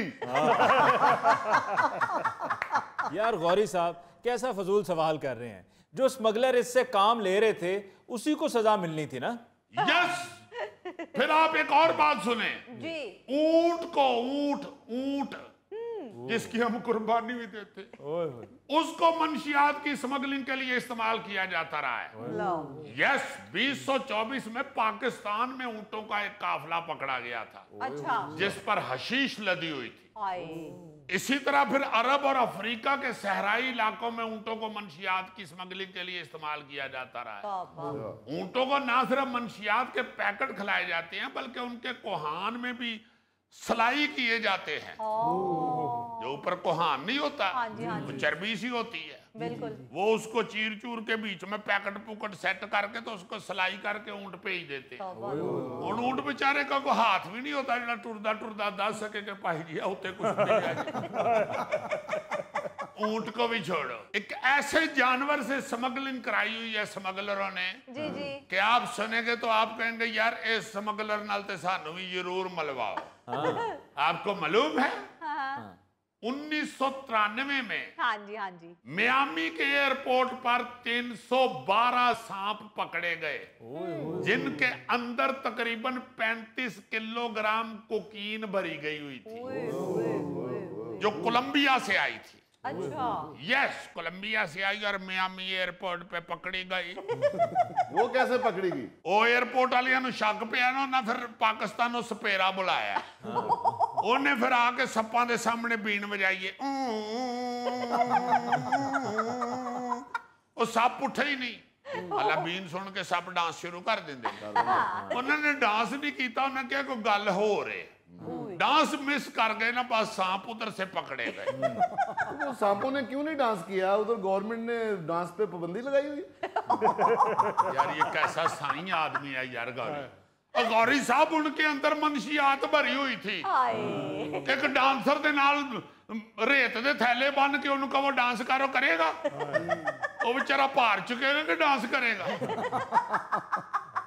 Speaker 1: यार गौरी साहब, कैसा फजूल सवाल कर रहे हैं। जो स्मगलर इससे काम ले रहे थे उसी को सजा मिलनी थी ना।
Speaker 4: यस। फिर आप एक और बात सुने
Speaker 7: जी
Speaker 4: ऊंट को ऊंट ऊंट जिसकी हम कुर्बानी भी देते, उसको मंशियात की स्मगलिंग के लिए इस्तेमाल किया जाता रहा है। यस, 2024 में पाकिस्तान में ऊंटों का एक काफिला पकड़ा गया था,
Speaker 7: अच्छा,
Speaker 4: जिस पर हशीश लदी हुई थी।
Speaker 7: हाय,
Speaker 4: इसी तरह फिर अरब और अफ्रीका के सहराई इलाकों में ऊंटों को मंशियात की स्मगलिंग के लिए इस्तेमाल किया जाता रहा है।
Speaker 7: बाबा,
Speaker 4: ऊंटों को ना सिर्फ मंशियात के पैकेट खिलाए जाते हैं, बल्कि उनके कोहान में भी सलाई किए जाते हैं। जो ऊपर कोहान नहीं होता,
Speaker 7: हाँ जी, हाँ
Speaker 4: वो
Speaker 7: जी,
Speaker 4: चर्बी सी होती है,
Speaker 7: बिल्कुल,
Speaker 4: वो उसको चीर चूर के बीच में पैकेट पुकट सेट करके तो उसको सलाई करके ऊंट पे ही देते हैं। और ऊंट बेचारे का को हाथ भी नहीं होता जो टुरदा टुरदा दस सके के पाई दिया होते कुछ ऊंट को भी छोड़ो, एक ऐसे जानवर से स्मगलिंग कराई हुई है स्मगलरों ने
Speaker 7: जी जी,
Speaker 4: कि आप सुनेंगे तो आप कहेंगे यार इस स्मगलर नाल ते सानू भी जरूर मलवाओ। आपको मालूम है 1993 में
Speaker 7: हाँ जी, हाँ जी,
Speaker 4: मियामी के एयरपोर्ट पर 312 सांप पकड़े गए, जिनके अंदर तकरीबन 35 किलोग्राम कोकीन भरी गई हुई थी, जो कोलंबिया से आई थी।
Speaker 7: अच्छा,
Speaker 4: यस, कोलंबिया से आई और मियामी एयरपोर्ट पे पकड़ी गई।
Speaker 5: वो कैसे पकड़ेगी?
Speaker 4: ਉਹ 에어ਪੋਰਟ ਵਾਲਿਆਂ ਨੂੰ ਸ਼ੱਕ ਪਿਆ ਨਾ, ਉਹਨਾਂ ਫਿਰ ਪਾਕਿਸਤਾਨੋਂ ਸਪੇਰਾ ਬੁਲਾਇਆ। ਉਹਨੇ ਫਿਰ ਆ ਕੇ ਸੱਪਾਂ ਦੇ ਸਾਹਮਣੇ ਬੀਨ ਵਜਾਈਏ, ਉਹ ਸੱਪ ਉੱਠੇ ਹੀ ਨਹੀਂ। ਹਾਲਾ ਬੀਨ ਸੁਣ ਕੇ ਸੱਪ ਡਾਂਸ ਸ਼ੁਰੂ ਕਰ ਦਿੰਦੇ ਨੇ। ਉਹਨਾਂ ਨੇ ਡਾਂਸ ਨਹੀਂ ਕੀਤਾ, ਉਹਨਾਂ ਕਿਹਾ ਕੋਈ ਗੱਲ ਹੋ ਰਹੀ। डांस मिस कर गए ना, बस सांप उधर से पकड़े गए।
Speaker 5: तो सांपों ने क्यों नहीं डांस किया? उधर गवर्नमेंट ने डांस पे पाबंदी लगाई हुई है।
Speaker 4: यार ये कैसा साईं आदमी है यार गौरी। और गौरी साहब उनके अंदर मंशियात भरी हुई थी।
Speaker 7: हाय,
Speaker 4: एक डांसर दे नाल रेत दे थैले बन के उनको वो डांस करो करेगा? वो बेचारा पार चुकेगा कि डांस करेगा?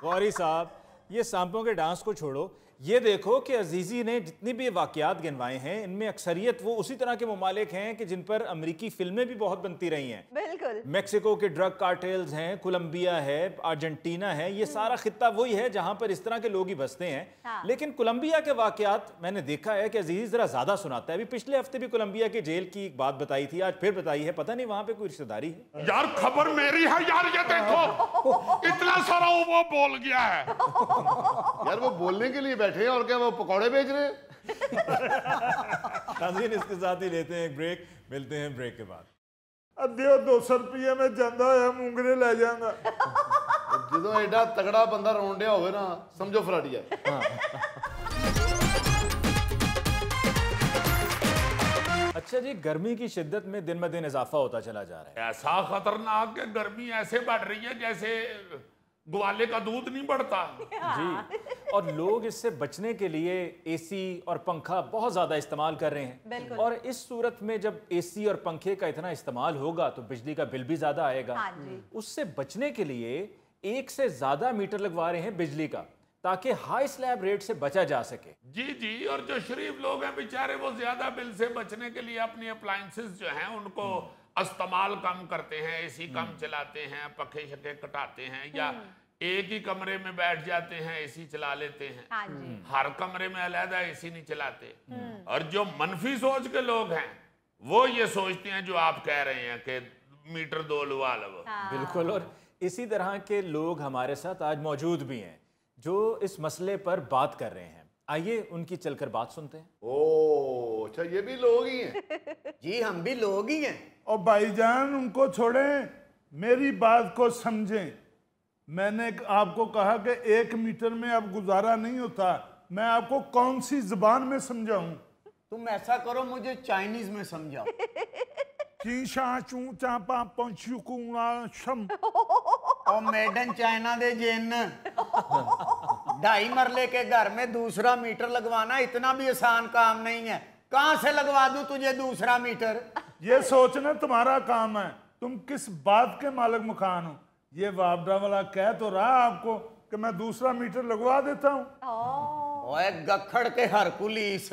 Speaker 1: गौरी साहब, ये सांपों के डांस को छोड़ो, ये देखो कि अजीजी ने जितनी भी वाकयात गिनवाए हैं, इनमें अक्सरियत वो उसी तरह के ममालिक हैं कि जिन पर अमरीकी फिल्में भी बहुत बनती रही हैं।
Speaker 7: बिल्कुल,
Speaker 1: मेक्सिको के ड्रग कार्टेल्स हैं, कोलंबिया है, अर्जेंटीना है, ये सारा खित्ता वही है जहां पर इस तरह के लोग ही बसते हैं।
Speaker 7: हाँ।
Speaker 1: लेकिन कोलंबिया के वाकयात मैंने देखा है कि अजीज जरा ज्यादा सुनाता है। अभी पिछले हफ्ते भी कोलंबिया के जेल की एक बात बताई थी, आज फिर बताई है, पता नहीं वहां पे कोई रिश्तेदारी है।
Speaker 4: यार खबर मेरी है यार, ये देखो इतना सारा वो बोल गया है।
Speaker 5: यार वो बोलने के लिए बैठे हैं और क्या वो पकौड़े बेच रहे हैं?
Speaker 1: नाज़रीन, इसके साथ ही लेते हैं एक ब्रेक, मिलते हैं ब्रेक के बाद।
Speaker 2: अद्धियो 200 रुपये में जाता है मुंगरे ले जाऊंगा।
Speaker 5: जो एडा तगड़ा बंदा रोन दिया होवे ना, समझो फराडिया।
Speaker 1: अच्छा जी, गर्मी की शिद्दत में दिन ब दिन इजाफा होता चला जा रहा है।
Speaker 4: ऐसा खतरनाक कि गर्मी ऐसे बढ़ रही है जैसे ग्वाले का दूध नहीं बढ़ता।
Speaker 1: जी, और लोग इससे बचने के लिए एसी और पंखा बहुत ज्यादा इस्तेमाल कर रहे हैं।
Speaker 7: बिल्कुल।
Speaker 1: और इस सूरत में जब एसी और पंखे का इतना इस्तेमाल होगा तो बिजली का बिल भी ज्यादा आएगा।
Speaker 7: हाँ जी।
Speaker 1: उससे बचने के लिए एक से ज्यादा मीटर लगवा रहे हैं बिजली का, ताकि हाई स्लैब रेट से बचा जा सके।
Speaker 4: जी जी, और जो शरीफ लोग हैं बेचारे, वो ज्यादा बिल से बचने के लिए अपनी अप्लायंसेस जो हैं उनको इस्तेमाल कम करते हैं, एसी कम चलाते हैं, पखे शखे कटाते हैं, या एक ही कमरे में बैठ जाते हैं, एसी चला लेते हैं।
Speaker 7: हाँ जी,
Speaker 4: हर कमरे में अलग एसी नहीं चलाते। और जो मनफी सोच के लोग हैं वो ये सोचते हैं जो आप कह रहे हैं कि मीटर 2 लुआ लो।
Speaker 1: बिल्कुल, और इसी तरह के लोग हमारे साथ आज मौजूद भी हैं जो इस मसले पर बात कर रहे हैं। आइए उनकी चलकर बात सुनते हैं।
Speaker 5: ओ अच्छा, ये भी लोग ही हैं।
Speaker 6: जी हम भी लोग ही हैं।
Speaker 2: और भाईजान उनको छोड़ें, मेरी बात को समझें। मैंने आपको कहा कि 1 मीटर में अब गुजारा नहीं होता। मैं आपको कौन सी जुबान में समझाऊं?
Speaker 6: तुम ऐसा करो, मुझे चाइनीज में समझाओ। और मेड इन चाइना दे जिन 2.5 मरले के घर में दूसरा मीटर लगवाना इतना भी आसान काम नहीं है। कहां से लगवा दूं तुझे दूसरा मीटर?
Speaker 2: ये सोचना तुम्हारा काम है, तुम किस बात के मालिक मकान हो। ये वापडा वाला कह तो रहा आपको कि मैं दूसरा मीटर लगवा देता हूँ।
Speaker 6: ओए गखड़ के हरकुलीस,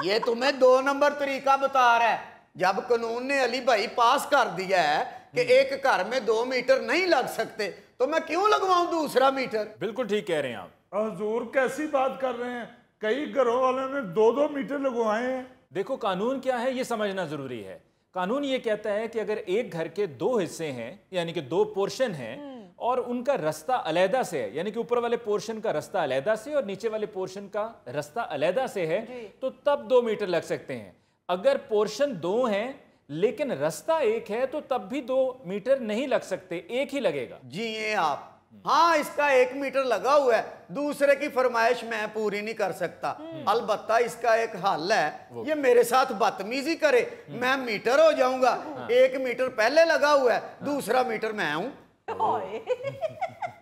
Speaker 6: ये तुम्हें 2 नंबर तरीका बता रहा है। जब कानून ने अली भाई पास कर दिया है कि एक घर में 2 मीटर नहीं लग सकते, तो मैं क्यों लगवाऊं दूसरा मीटर?
Speaker 1: बिल्कुल ठीक कह रहे हैं आप।
Speaker 2: हुजूर कैसी बात कर रहे हैं? कई घरों वालों ने 2-2 मीटर लगवाए हैं।
Speaker 1: देखो कानून क्या है ये समझना जरूरी है। कानून ये कहता है कि अगर एक घर के दो हिस्से हैं, यानी कि दो पोर्शन हैं, और उनका रास्ता अलहदा से है, यानी कि ऊपर वाले पोर्शन का रास्ता अलहदा से और नीचे वाले पोर्शन का रास्ता अलहदा से है, तो तब 2 मीटर लग सकते हैं। अगर पोर्शन 2 हैं लेकिन रास्ता एक है तो तब भी 2 मीटर नहीं लग सकते, एक ही लगेगा।
Speaker 6: जी ये आप, हाँ इसका 1 मीटर लगा हुआ है, दूसरे की फरमाइश मैं पूरी नहीं कर सकता। अलबत्ता इसका एक हल है, ये मेरे साथ बदतमीजी करे मैं मीटर हो जाऊंगा। 1 मीटर पहले लगा हुआ है, दूसरा मीटर मैं हूं।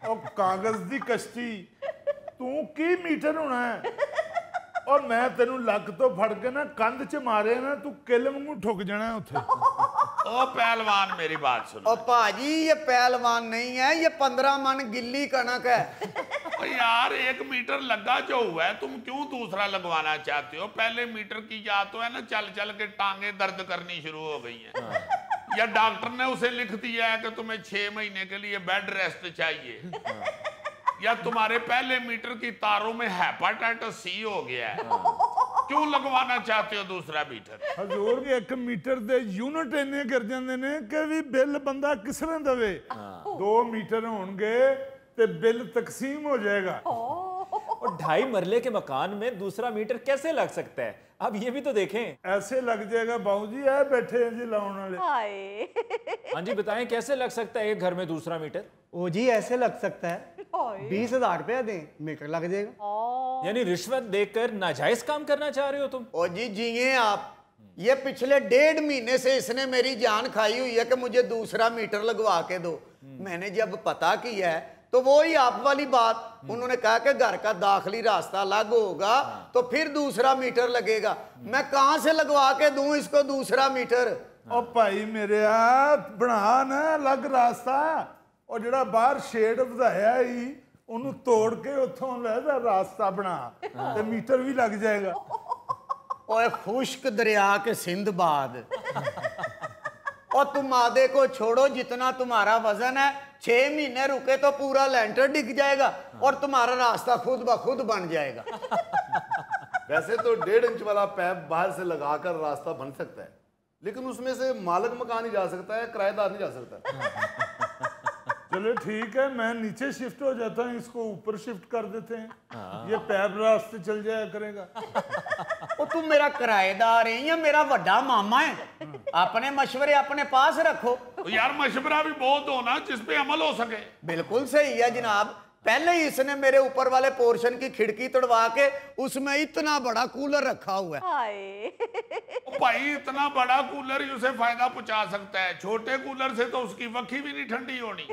Speaker 2: और कागज दी कश्ती तू की मीटर होना है, और मैं तेनू लक तो फड़ के ना कंध च मारे ना तू किल वांगू ठुक जाना है उत्थे।
Speaker 4: ओ पहलवान मेरी बात सुनो।
Speaker 6: और पाजी ये पहलवान नहीं है, ये 15 मन गिल्ली कनक है।
Speaker 4: ओ यार 1 मीटर लगा जो हुआ है, तुम क्यों दूसरा लगवाना चाहते हो? पहले मीटर की याद तो है ना, चल चल के टांगे दर्द करनी शुरू हो गई हैं। या डॉक्टर ने उसे लिख दिया है कि तुम्हें 6 महीने के लिए बेड रेस्ट चाहिए, या तुम्हारे पहले मीटर की तारों में हेपाटाइटिस सी हो गया है, क्यों लगवाना चाहते हो दूसरा मीटर?
Speaker 2: हजूर 1 मीटर दे यूनिट इन्ने कर जांदे ने कि भी बिल बंदा किस तरह दवे। 2 मीटर होंगे ते बिल तकसीम हो जाएगा।
Speaker 1: और 2.5 मरले के मकान में दूसरा मीटर कैसे लग सकता है? अब ये भी तो देखें।
Speaker 2: ऐसे लग जाएगा बाबू जी, है बैठे हैं जी लाउन वाले।
Speaker 1: हाँ जी बताएं कैसे लग सकता है एक घर में दूसरा मीटर?
Speaker 8: ओ जी ऐसे लग सकता है, 20,000 रुपया दें मीटर लग जाएगा।
Speaker 1: यानी रिश्वत देकर नाजायज काम करना चाह रहे हो तुम?
Speaker 6: ओ जी जिए आप, ये पिछले 1.5 महीने से इसने मेरी जान खाई हुई है कि मुझे दूसरा मीटर लगवा के दो। मैंने जब पता किया है तो वो ही आप वाली बात, उन्होंने कहा कि घर का दाखिली रास्ता अलग होगा तो फिर दूसरा मीटर लगेगा। मैं कहां से लगवा के दूं इसको दूसरा मीटर?
Speaker 2: ओ भाई मेरे बना ना अलग रास्ता, और ਜਿਹੜਾ ਬਾਹਰ ਸ਼ੇਡ ਵਧਾਇਆ ਹੀ ਉਹਨੂੰ ਤੋੜ ਕੇ ਉੱਥੋਂ ਲੈਦਾ ਰਾਸਤਾ ਬਣਾ ਤੇ ਮੀਟਰ ਵੀ ਲੱਗ ਜਾਏਗਾ।
Speaker 6: ओए खुश्क दरिया के सिंधबाद, और तुम आधे को छोड़ो, जितना तुम्हारा वजन है 6 महीने रुके तो पूरा लेंटर डिग जाएगा और तुम्हारा रास्ता खुद ब खुद बन जाएगा।
Speaker 5: वैसे तो 1.5 इंच वाला पैप बाहर से लगाकर रास्ता बन सकता है, लेकिन उसमें से मालिक मकान ही जा सकता है, किराएदार नहीं जा सकता।
Speaker 2: चलो ठीक है, मैं नीचे शिफ्ट हो जाता हूँ, इसको ऊपर शिफ्ट कर देते हैं। ये पैप रास्ते चल जाया करेगा।
Speaker 6: ओ तुम मेरा किराएदार है या मेरा बड़ा मामा है? अपने मशवरे अपने पास रखो।
Speaker 4: तो यार मशवरा भी बहुत हो ना जिस पे अमल हो सके।
Speaker 6: बिल्कुल सही है जनाब, पहले ही इसने मेरे ऊपर वाले पोर्शन की खिड़की तोड़वा के उसमें इतना बड़ा कूलर रखा हुआ है।
Speaker 4: भाई इतना बड़ा कूलर ही उसे फायदा पहुंचा सकता है, छोटे कूलर से तो उसकी वक्की भी नहीं ठंडी होनी।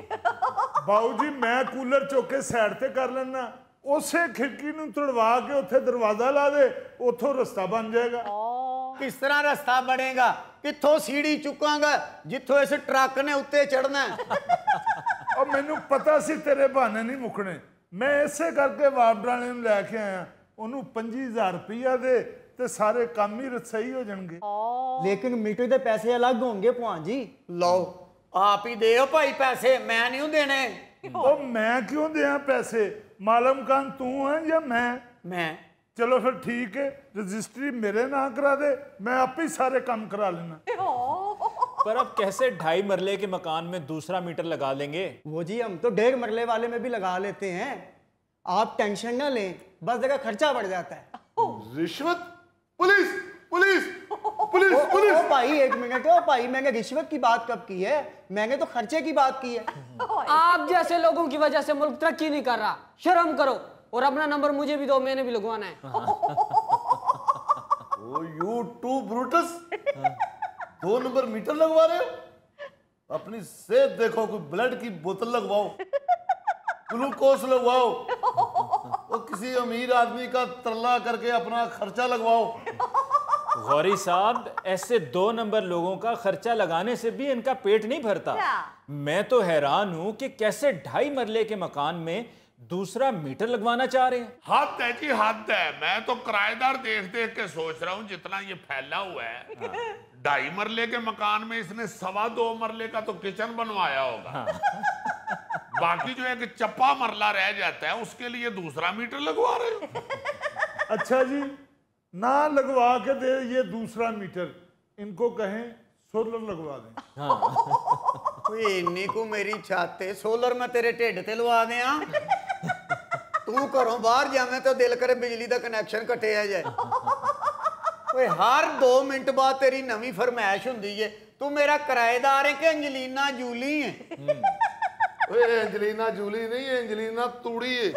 Speaker 2: बाबू जी मैं कूलर चुक के साइड ते कर लेना, उसे खिड़की नूं तोड़वा के उत्थे दरवाजा ला दे, उथों रास्ता बन जाएगा।
Speaker 6: किस तरह रास्ता बनेगा? कित्थों सीढ़ी चुकांगा जिथों इस ट्रक ने उत्ते चढ़ना है।
Speaker 2: और मैनू पता सी तेरे बहाने नहीं मुकने, मैं ऐसे करके वार्ड वाले नूं लैके आया, उन्होंने 25,000 रुपया दे ते सारे काम ही सही हो जाएंगे।
Speaker 8: लेकिन मीटर के पैसे अलग होंगे भगवान जी।
Speaker 6: लो आप ही दे भाई पैसे, मैं नहीं देने।
Speaker 2: ओ मैं क्यों दिया पैसे? मालम खान तू है या मैं? चलो फिर ठीक है, रजिस्ट्री मेरे नाम करा दे, मैं आप ही सारे काम करा लेना।
Speaker 1: पर अब कैसे 2.5 मरले के मकान में दूसरा मीटर लगा लेंगे?
Speaker 8: वो जी हम तो 1.5 मरले वाले में भी लगा लेते हैं, आप टेंशन ना लें, बस जगह खर्चा बढ़ जाता है।
Speaker 5: रिश्वत? Police police police police!
Speaker 8: ओ भाई 1 मिनट, ओ भाई मैंने रिश्वत की बात कब की है? मैंने तो खर्चे की बात की है।
Speaker 9: आप जैसे लोगों की वजह से मुल्क तरक्की नहीं कर रहा, शर्म करो। और अपना नंबर मुझे भी दो, मैंने भी लगवाना है।
Speaker 5: Oh you too Brutus, 2 number meter लगवा रहे हो? अपनी सेहत देखो, कोई ब्लड की बोतल लगवाओ, ग्लूकोज लगवाओ, और किसी अमीर आदमी का तरला करके अपना खर्चा लगवाओ।
Speaker 1: गौरी साहब ऐसे 2 नंबर लोगों का खर्चा लगाने से भी इनका पेट नहीं भरता। मैं तो हैरान हूं कि कैसे 2.5 मरले के मकान में दूसरा मीटर लगवाना चाह रहे हैं।
Speaker 4: हद है जी हद है। मैं तो किराएदार देख देख के सोच रहा हूँ जितना ये फैला हुआ है, 2.5 मरले के मकान में इसने 2.25 मरले का तो किचन बनवाया होगा। बाकी जो एक चप्पा मरला रह जाता है उसके लिए दूसरा मीटर लगवा रहे हो।
Speaker 2: अच्छा जी, ना लगवा के दे ये दूसरा मीटर, इनको कहें सोलर लगवा दें।
Speaker 6: कोई इन्नी को मेरी छत ते सोलर मैं तेरे ढिड ते लवा दियां। तू घरों बाहर जावे तो दिल करे बिजली का कनैक्शन कटिया जाए। ओए हर 2 मिनट बाद तेरी नवी फरमाइश हुंदी है। तू मेरा किराएदार है कि अंजलिना जूली है?
Speaker 5: ओए एंजलिना जूली नहीं, एंजलिना तूड़ी है।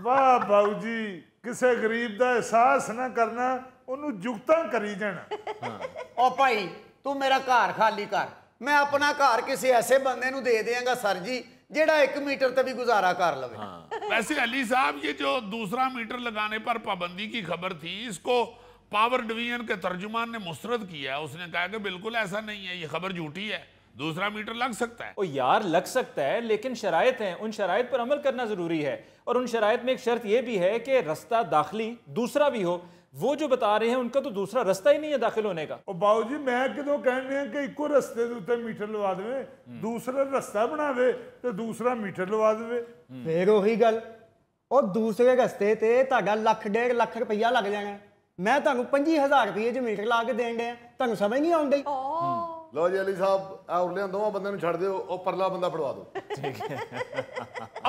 Speaker 2: वाह बाबू जी, किसी गरीब का एहसास ना करना, उन्होंने जुगता करी जाना।
Speaker 6: ओ भाई तू मेरा घर खाली कर, मैं अपना घर किसी ऐसे बंदे नू दे देंगा सर जी जेड़ा 1 मीटर तक भी गुजारा कर लवे।
Speaker 4: वैसे अली साहब, ये जो दूसरा मीटर लगाने पर पाबंदी की खबर थी, इसको पावर डिवीजन के तर्जुमान ने मुस्तरद किया है। उसने कहा कि बिल्कुल ऐसा नहीं है, ये खबर झूठी है, दूसरा मीटर लग सकता है।
Speaker 1: ओ यार, लग सकता है, लेकिन शराइत हैं, उन शराइत पर अमल करना जरूरी है। और उन शराइत में एक शर्त यह भी है कि रास्ता दाखिली दूसरा भी हो। वो जो बता रहे हैं उनका तो दूसरा रास्ता ही नहीं है दाखिल होने का।
Speaker 2: ओ बाबू जी, मैं किदों कहने कि इको रस्ते के उत्ते मीटर लवा दे, दूसरा रास्ता बनावे तो दूसरा मीटर लवा दे।
Speaker 8: फिर वही गल, और दूसरे रस्ते ते ਤੁਹਾਡਾ ਲੱਖ 1.5 ਲੱਖ ਰੁਪਈਆ ਲੱਗ ਜਾਣਾ। ਮੈਂ ਤੁਹਾਨੂੰ 25,000 ਰੁਪਏ 'ਚ ਮੀਟਰ ਲਾ ਕੇ ਦੇਣ ਡਿਆ, ਤੁਹਾਨੂੰ ਸਮਝ ਨਹੀਂ ਆਉਂਦੀ?
Speaker 5: लो जी अली साहब, उरलियां दोवां बंदे नूं छड़ दिओ, ओ परला बंदा फड़वा दो।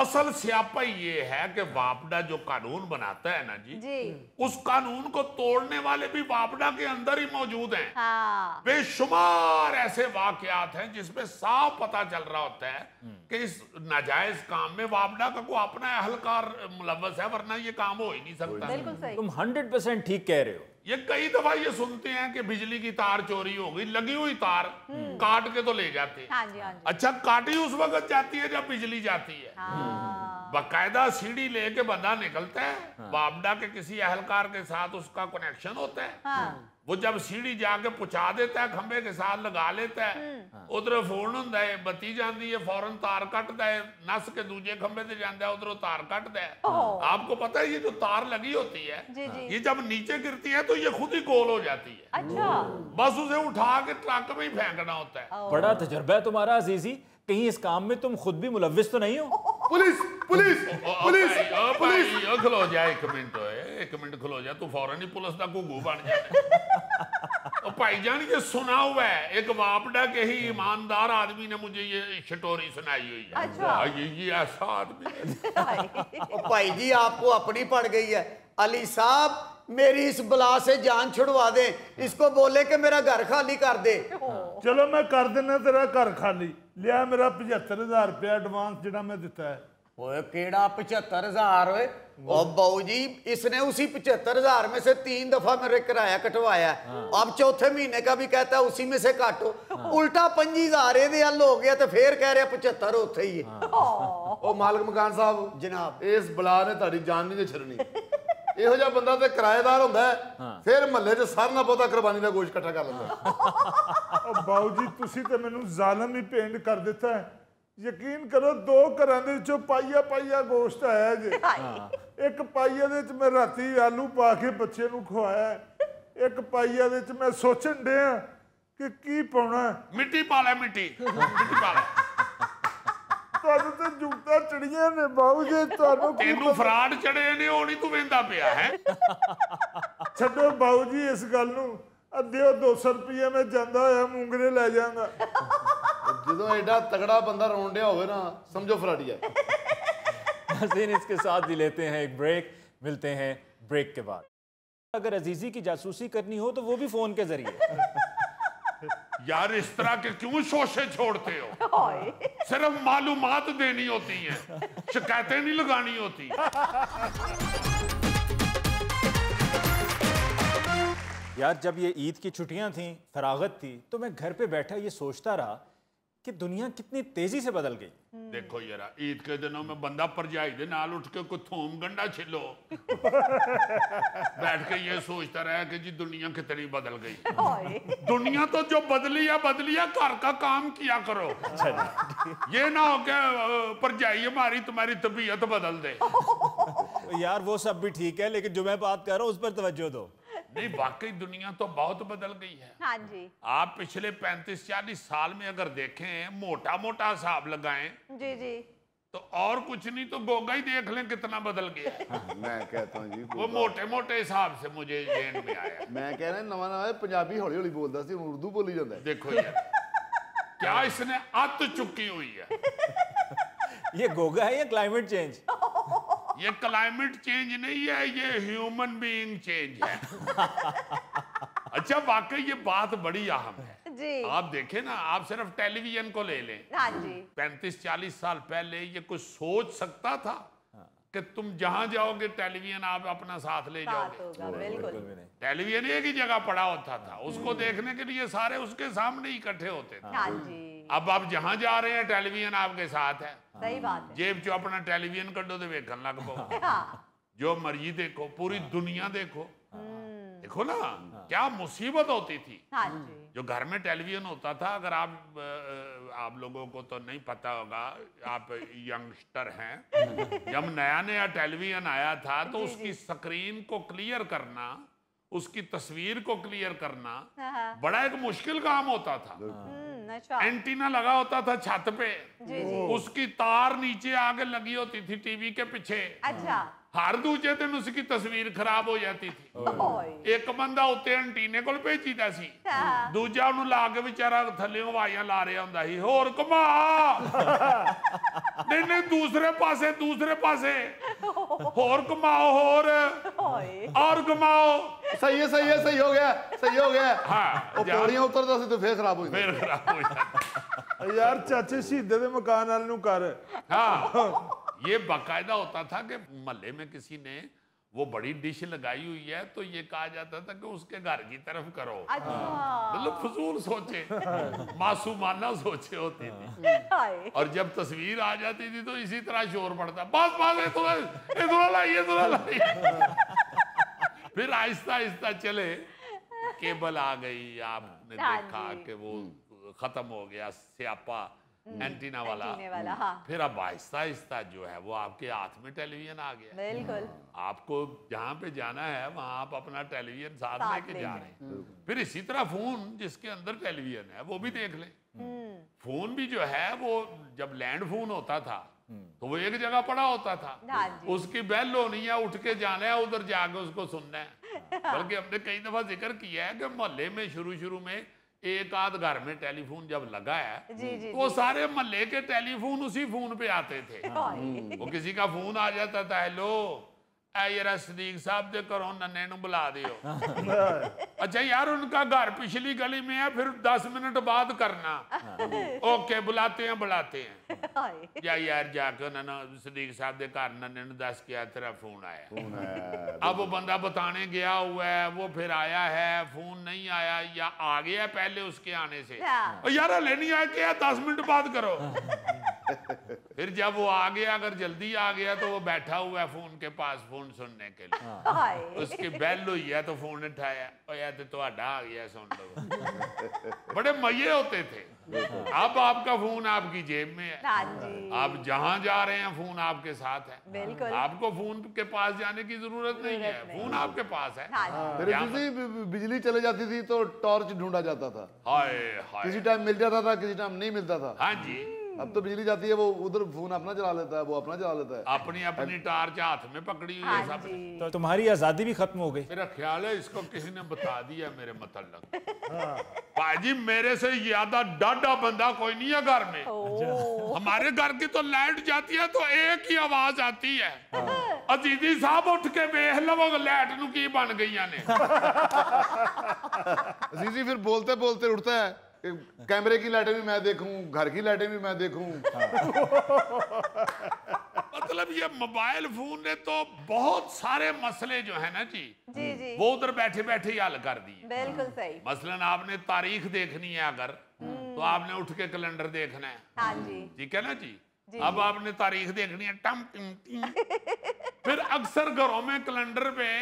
Speaker 4: असल स्यापा ये है कि वापडा जो कानून बनाता है ना जी, उस कानून को तोड़ने वाले भी वापडा के अंदर ही मौजूद हैं।
Speaker 7: हाँ।
Speaker 4: बेशुमार ऐसे वाकयात हैं जिसमें साफ पता चल रहा होता है कि इस नाजायज काम में वापडा का कोई अपना अहलकार मुलव्वस है, वरना ये काम हो ही नहीं सकता।
Speaker 7: बिल्कुल सही।
Speaker 1: तुम 100% ठीक कह रहे हो।
Speaker 4: ये कई दफा ये सुनते हैं कि बिजली की तार चोरी हो गई, लगी हुई तार काट के तो ले जाते हैं।
Speaker 7: हाँ जी, हाँ जी।
Speaker 4: अच्छा, काटी उस वक्त जाती है जब बिजली जाती है।
Speaker 7: हाँ।
Speaker 4: बाकायदा सीढ़ी लेके बंदा निकलता है, वापडा के किसी अहलकार के साथ उसका कनेक्शन होता है।
Speaker 7: हाँ।
Speaker 4: वो जब सीढ़ी जाके पहुंचा देता है, खंबे के साथ लगा लेता है, उधर फोन हुंदा है, बत्ती जाती है, फौरन तार कटदा है, नस के दूजे खंबे से जाता है, उधरों तार कटदा है। आपको पता है ये जो तार लगी होती है,
Speaker 7: जी, जी।
Speaker 4: ये जब नीचे गिरती है तो ये खुद ही गोल हो जाती है।
Speaker 7: अच्छा।
Speaker 4: बस उसे उठा के ट्रक में ही फेंकना होता है।
Speaker 1: बड़ा तजर्बा है तुम्हारा अजीजी, कहीं इस काम में तुम खुद भी मुलव्विस तो नहीं हो?
Speaker 5: Police police police police.
Speaker 4: खलो जा, एक मिनट खलो जा, तू फौरन ही पुलिस का घुघू बन जाए। भाईजान, ये सुना हुआ है, एक वापडा के ही ईमानदार आदमी ने मुझे ये स्टोरी सुनाई हुई है।
Speaker 7: अच्छा।
Speaker 4: ये ऐसा आदमी है।
Speaker 6: ओ भाई जी, आपको अपनी पड़ गई है। अली साहब, मेरी इस बला से जान छुड़वा दे, इसको बोले कि मेरा घर खाली कर दे।
Speaker 2: चलो मैं कर देना तेरा घर खाली। लिया मेरा 75,000 रुपया एडवांस जिहड़ा मैं दिता है।
Speaker 6: ओए केड़ा 75,000? ओए ओ बाबू जी, इसने उसी 75,000 में से 3 दफा मेरे किराया कटवाया। अब चौथे महीने का भी कहता है उसी में से काटो। उल्टा 25,000 ये हल हो गया, तो फिर कह रहे 75 उत्थे ही है।
Speaker 5: ओ मालिक मकान साहब
Speaker 6: जनाब,
Speaker 5: इस बला ने ताड़ी जान नहीं छड़नी। ਇਹੋ ਜਿਹਾ ਬੰਦਾ ਤੇ ਕਿਰਾਏਦਾਰ ਹੁੰਦਾ ਹੈ, ਫਿਰ ਮਹੱਲੇ 'ਚ ਸਾਰਿਆਂ ਨਾਲ ਬਹੁਤਾ ਕੁਰਬਾਨੀ ਦਾ ਗੋਸ਼ਤ ਇਕੱਠਾ ਕਰ ਲੈਂਦਾ।
Speaker 2: ਉਹ ਬਾਊ ਜੀ, ਤੁਸੀਂ ਤੇ ਮੈਨੂੰ ਜ਼ਾਲਮ ਹੀ ਭੇਂਟ ਕਰ ਦਿੱਤਾ ਹੈ। ਯਕੀਨ ਕਰੋ, 2 ਘਰਾਂ ਦੇ ਵਿੱਚੋਂ ਪਾਈਆ ਗੋਸ਼ਤ ਆਇਆ ਜੇ। ਇੱਕ ਪਾਈਆ ਦੇ ਵਿੱਚ ਮੈਂ ਰਾਤੀ ਆਲੂ ਪਾ ਕੇ ਬੱਚੇ ਨੂੰ ਖਵਾਇਆ, ਇੱਕ ਪਾਈਆ ਦੇ ਵਿੱਚ ਮੈਂ ਸੋਚਣ ਡਿਆ ਕਿ ਕੀ ਪਾਉਣਾ।
Speaker 4: मिट्टी पा ले, मिट्टी पा ले।
Speaker 2: ਤੁਹਾਨੂੰ ਤੇ ਜੁਗਤਾ ਚੜੀਆਂ ਨੇ ਬਾਊ ਜੀ, ਤੁਹਾਨੂੰ ਕੀ
Speaker 4: तेनू फराड चढ़े ने, ओ नहीं तू वेंदा पिया है।
Speaker 2: ਛੱਡੋ ਬਾਊ ਜੀ ਇਸ ਗੱਲ ਨੂੰ। ਅੱਧਿਓ 200 ਰੁਪਏ ਮੈਂ ਜਾਂਦਾ ਹੋਇਆ ਮੂੰਗਰੇ ਲੈ ਜਾਵਾਂਗਾ।
Speaker 5: ਜਦੋਂ ਐਡਾ ਤਗੜਾ ਬੰਦਾ ਰੋਣ ਡਿਆ ਹੋਵੇ ਨਾ, ਸਮਝੋ ਫਰਾਡੀ ਹੈ।
Speaker 1: नाज़रीन, इसके साथ भी लेते हैं एक ब्रेक, मिलते हैं ब्रेक के बाद। अगर अजीजी की जासूसी करनी हो तो वो भी फोन के जरिए।
Speaker 4: यार, इस तरह के क्यों शोशे छोड़ते हो? सिर्फ मालूमात देनी होती है, शिकायतें नहीं लगानी होती।
Speaker 1: यार, जब ये ईद की छुट्टियां थीं, फरागत थी, तो मैं घर पे बैठा ये सोचता रहा कि दुनिया कितनी तेजी से बदल गई।
Speaker 4: देखो यार, ईद के दिनों में बंदा परजाई दे नाल उठ के कोई थूम गंडा छिलो, बैठ के ये सोचता रहा कि जी दुनिया कितनी बदल गई। दुनिया तो जो बदली है, घर का काम किया करो। ये ना हो के परजाई हमारी तुम्हारी तबीयत बदल दे।
Speaker 1: यार, वो सब भी ठीक है, लेकिन जो मैं बात कर रहा हूँ उस पर तवज्जो दो।
Speaker 4: नहीं, वाकई दुनिया तो बहुत बदल गई है।
Speaker 7: हाँ जी।
Speaker 4: आप पिछले 35-40 साल में अगर देखें, मोटा हिसाब लगाएं,
Speaker 7: जी जी,
Speaker 4: तो और कुछ नहीं तो गोगा ही देख लें कितना बदल गया है।
Speaker 5: मैं कहता हूँ जी
Speaker 4: वो मोटे मोटे हिसाब से मुझे जेन में आया।
Speaker 5: मैं कह रहा नवा नवा पंजाबी हौली हौली बोलता सी उर्दू बोली जाता है।
Speaker 4: देखो यार क्या इसने अत चुकी हुई है।
Speaker 1: ये गोगा है या क्लाइमेट चेंज?
Speaker 4: ये क्लाइमेट चेंज नहीं है, ये ह्यूमन बीइंग चेंज है। अच्छा वाकई ये बात बड़ी अहम है
Speaker 7: जी।
Speaker 4: आप देखें ना, आप सिर्फ टेलीविजन को ले लें।
Speaker 7: हाँ जी।
Speaker 4: 35-40 साल पहले ये कुछ सोच सकता था कि तुम जहां जाओगे टेलीविजन आप अपना साथ ले
Speaker 7: साथ
Speaker 4: जाओगे?
Speaker 7: होगा बिल्कुल।
Speaker 4: टेलीविजन एक ही जगह पड़ा होता था, उसको देखने के लिए सारे उसके सामने इकट्ठे होते थे।
Speaker 7: हाँ जी
Speaker 4: अब आप जहां जा रहे हैं टेलीविजन आपके साथ है,
Speaker 7: सही बात है।
Speaker 4: जेब चो अपना टेलीविजन कड्डो तो वेखन लग पाओ।
Speaker 7: हाँ
Speaker 4: जो मर्जी देखो, पूरी दुनिया देखो। देखो ना क्या मुसीबत होती थी।
Speaker 7: हाँ जी
Speaker 4: जो घर में टेलीविजन होता था, अगर आप लोगों को तो नहीं पता होगा, आप यंगस्टर हैं, जब नया नया टेलीविजन आया था तो उसकी स्क्रीन को क्लियर करना, उसकी तस्वीर को क्लियर करना
Speaker 7: हाँ।
Speaker 4: बड़ा एक मुश्किल काम होता था।
Speaker 7: अच्छा
Speaker 4: एंटीना लगा होता था छत पे,
Speaker 7: जी जी
Speaker 4: उसकी तार नीचे आगे लगी होती थी टीवी के पीछे।
Speaker 7: अच्छा
Speaker 4: हर दूजे दिन उसकी तस्वीर खराब हो जाती थी।
Speaker 7: ओए
Speaker 4: एक बंदा उत्ते एंटीने कोल भेजीदा सी,
Speaker 7: हाँ।
Speaker 4: दूजा ਉਹਨੂੰ ਲਾ ਕੇ ਵਿਚਾਰਾ ਥੱਲੇ ਆਵਾਜ਼ਾਂ ਲਾ ਰਿਹਾ ਹੁੰਦਾ ਸੀ, ਹੋਰ ਘੁਮਾ ਨਹੀਂ ਨਹੀਂ ਦੂਸਰੇ ਪਾਸੇ ਹੋਰ ਘੁਮਾਓ ਹੋਰ
Speaker 7: ओए
Speaker 4: और घुमाओ।
Speaker 5: सही हो गया।
Speaker 4: हाँ
Speaker 5: ਉਹ ਪੌੜੀਆਂ ਉਤਰਦਾ ਸੀ ਤੇ ਫੇਰ ਖਰਾਬ ਹੋ ਜਾਂਦਾ।
Speaker 4: फिर खराब हो जाता।
Speaker 2: यार चाचे शहीदे दे मकान वाले नूं कर।
Speaker 4: हाँ ये बाकायदा होता था कि मोहल्ले में किसी ने वो बड़ी डिश लगाई हुई है तो ये कहा जाता था कि उसके घर की तरफ करो।
Speaker 7: अच्छा
Speaker 4: मतलब फजूल सोचे, मासूमाना सोचे होती थी।
Speaker 7: हाय
Speaker 4: और जब तस्वीर आ जाती थी तो इसी तरह शोर पड़ता, बस ये लाइए। फिर आहिस्ता आहिस्ता चले, केबल आ गई, आपने
Speaker 7: हाँ
Speaker 4: देखा
Speaker 7: जी।
Speaker 4: कि वो खत्म हो गया स्यापा एंटीना वाला।
Speaker 7: हाँ
Speaker 4: फिर अब आहिस्ता आहिस्ता जो है वो आपके हाथ में टेलीविजन आ गया।
Speaker 7: बिल्कुल
Speaker 4: आपको जहाँ पे जाना है वहां आप अपना टेलीविजन साथ
Speaker 7: साथ
Speaker 4: लेके
Speaker 7: ले
Speaker 4: जा रहे हैं। फिर इसी तरह फोन जिसके अंदर टेलीविजन है वो भी देख लें। फोन भी जो है वो जब लैंड फोन होता था तो वो एक जगह पड़ा होता था,
Speaker 7: हाँ जी।
Speaker 4: उसकी बेल होनी है, उठ के जाना है उधर जाके उसको सुनना है। बल्कि हमने कई दफा जिक्र किया है कि मोहल्ले में शुरू में एक आध घर में टेलीफोन जब लगा है
Speaker 7: जी जी
Speaker 4: वो सारे मोहल्ले के टेलीफोन उसी फोन पे आते थे।
Speaker 7: हाय
Speaker 4: वो किसी का फोन आ जाता था, हेलो यार सदीक साहब दे घरों नन्ने नूं बुला दियो। अच्छा यार उनका घर पिछली गली में है, फिर 10 मिनट बाद करना। ओके बुलाते हैं
Speaker 7: हाय
Speaker 4: या यार जाके उन्होंने सदीक साहब दे घर नन्ने नूं दस के तेरा फोन आया। अब वो बंदा बताने गया हुआ है, वो फिर आया है, फोन नहीं आया या आ गया पहले उसके आने से।
Speaker 7: हाँ।
Speaker 4: और यार हले नहीं आया क्या, 10 मिनट बाद करो। फिर जब वो आ गया, अगर जल्दी आ गया तो वो बैठा हुआ है फोन के पास फोन सुनने के लिए।
Speaker 7: हाय
Speaker 4: उसकी बेल हुई है तो फोन उठाया, और यार तो आ गया सुन लो। बड़े मजे होते थे। अब आपका फोन आपकी जेब में है,
Speaker 7: हाँ जी
Speaker 4: आप जहां जा रहे हैं फोन आपके साथ है।
Speaker 7: बिल्कुल
Speaker 4: आपको फोन के पास जाने की जरूरत नहीं है, फोन आपके पास है।
Speaker 7: हाँ जी
Speaker 5: फिर किसी बिजली चले जाती थी तो टॉर्च ढूंढा जाता था,
Speaker 4: हाय
Speaker 5: किसी
Speaker 4: हाय
Speaker 5: टाइम मिल जाता था, किसी टाइम नहीं मिलता था।
Speaker 4: हाँ जी,
Speaker 5: अब तो बिजली जाती है, वो उधर फोन अपना चला लेता है, वो अपना चला लेता है।
Speaker 4: अपनी अपनी टार्च हाथ में पकड़ी हुई है
Speaker 7: हाँ
Speaker 4: सब।
Speaker 7: जी
Speaker 1: तो तुम्हारी आज़ादी भी खत्म हो गई।
Speaker 4: मेरा ख्याल है इसको किसी ने बता दिया मेरे मतलब। भाजी मेरे से ज्यादा डाढ़ा बंदा कोई नहीं है घर में। हमारे घर की तो लाइट जाती है तो एक ही आवाज आती है, अजीजी साहब उठ के वेख लो लाइट नू की बन गई ने।
Speaker 5: अजीजी फिर बोलते बोलते उठता है कि कैमरे की लाइटें भी मैं देखूं, घर की लाइटें भी मैं देखूं।
Speaker 4: मतलब ये मोबाइल फोन ने तो बहुत सारे मसले जो है ना जी
Speaker 7: जी जी
Speaker 4: वो उधर बैठे बैठे ही हल कर दिए।
Speaker 7: बिल्कुल सही
Speaker 4: मसलन आपने तारीख देखनी है अगर, तो आपने उठ के कैलेंडर देखना है,
Speaker 7: हाँ जी
Speaker 4: ठीक है ना जी। अब आपने तारीख देखनी है, टम टिम टिम। फिर अक्सर घरों में कैलेंडर पे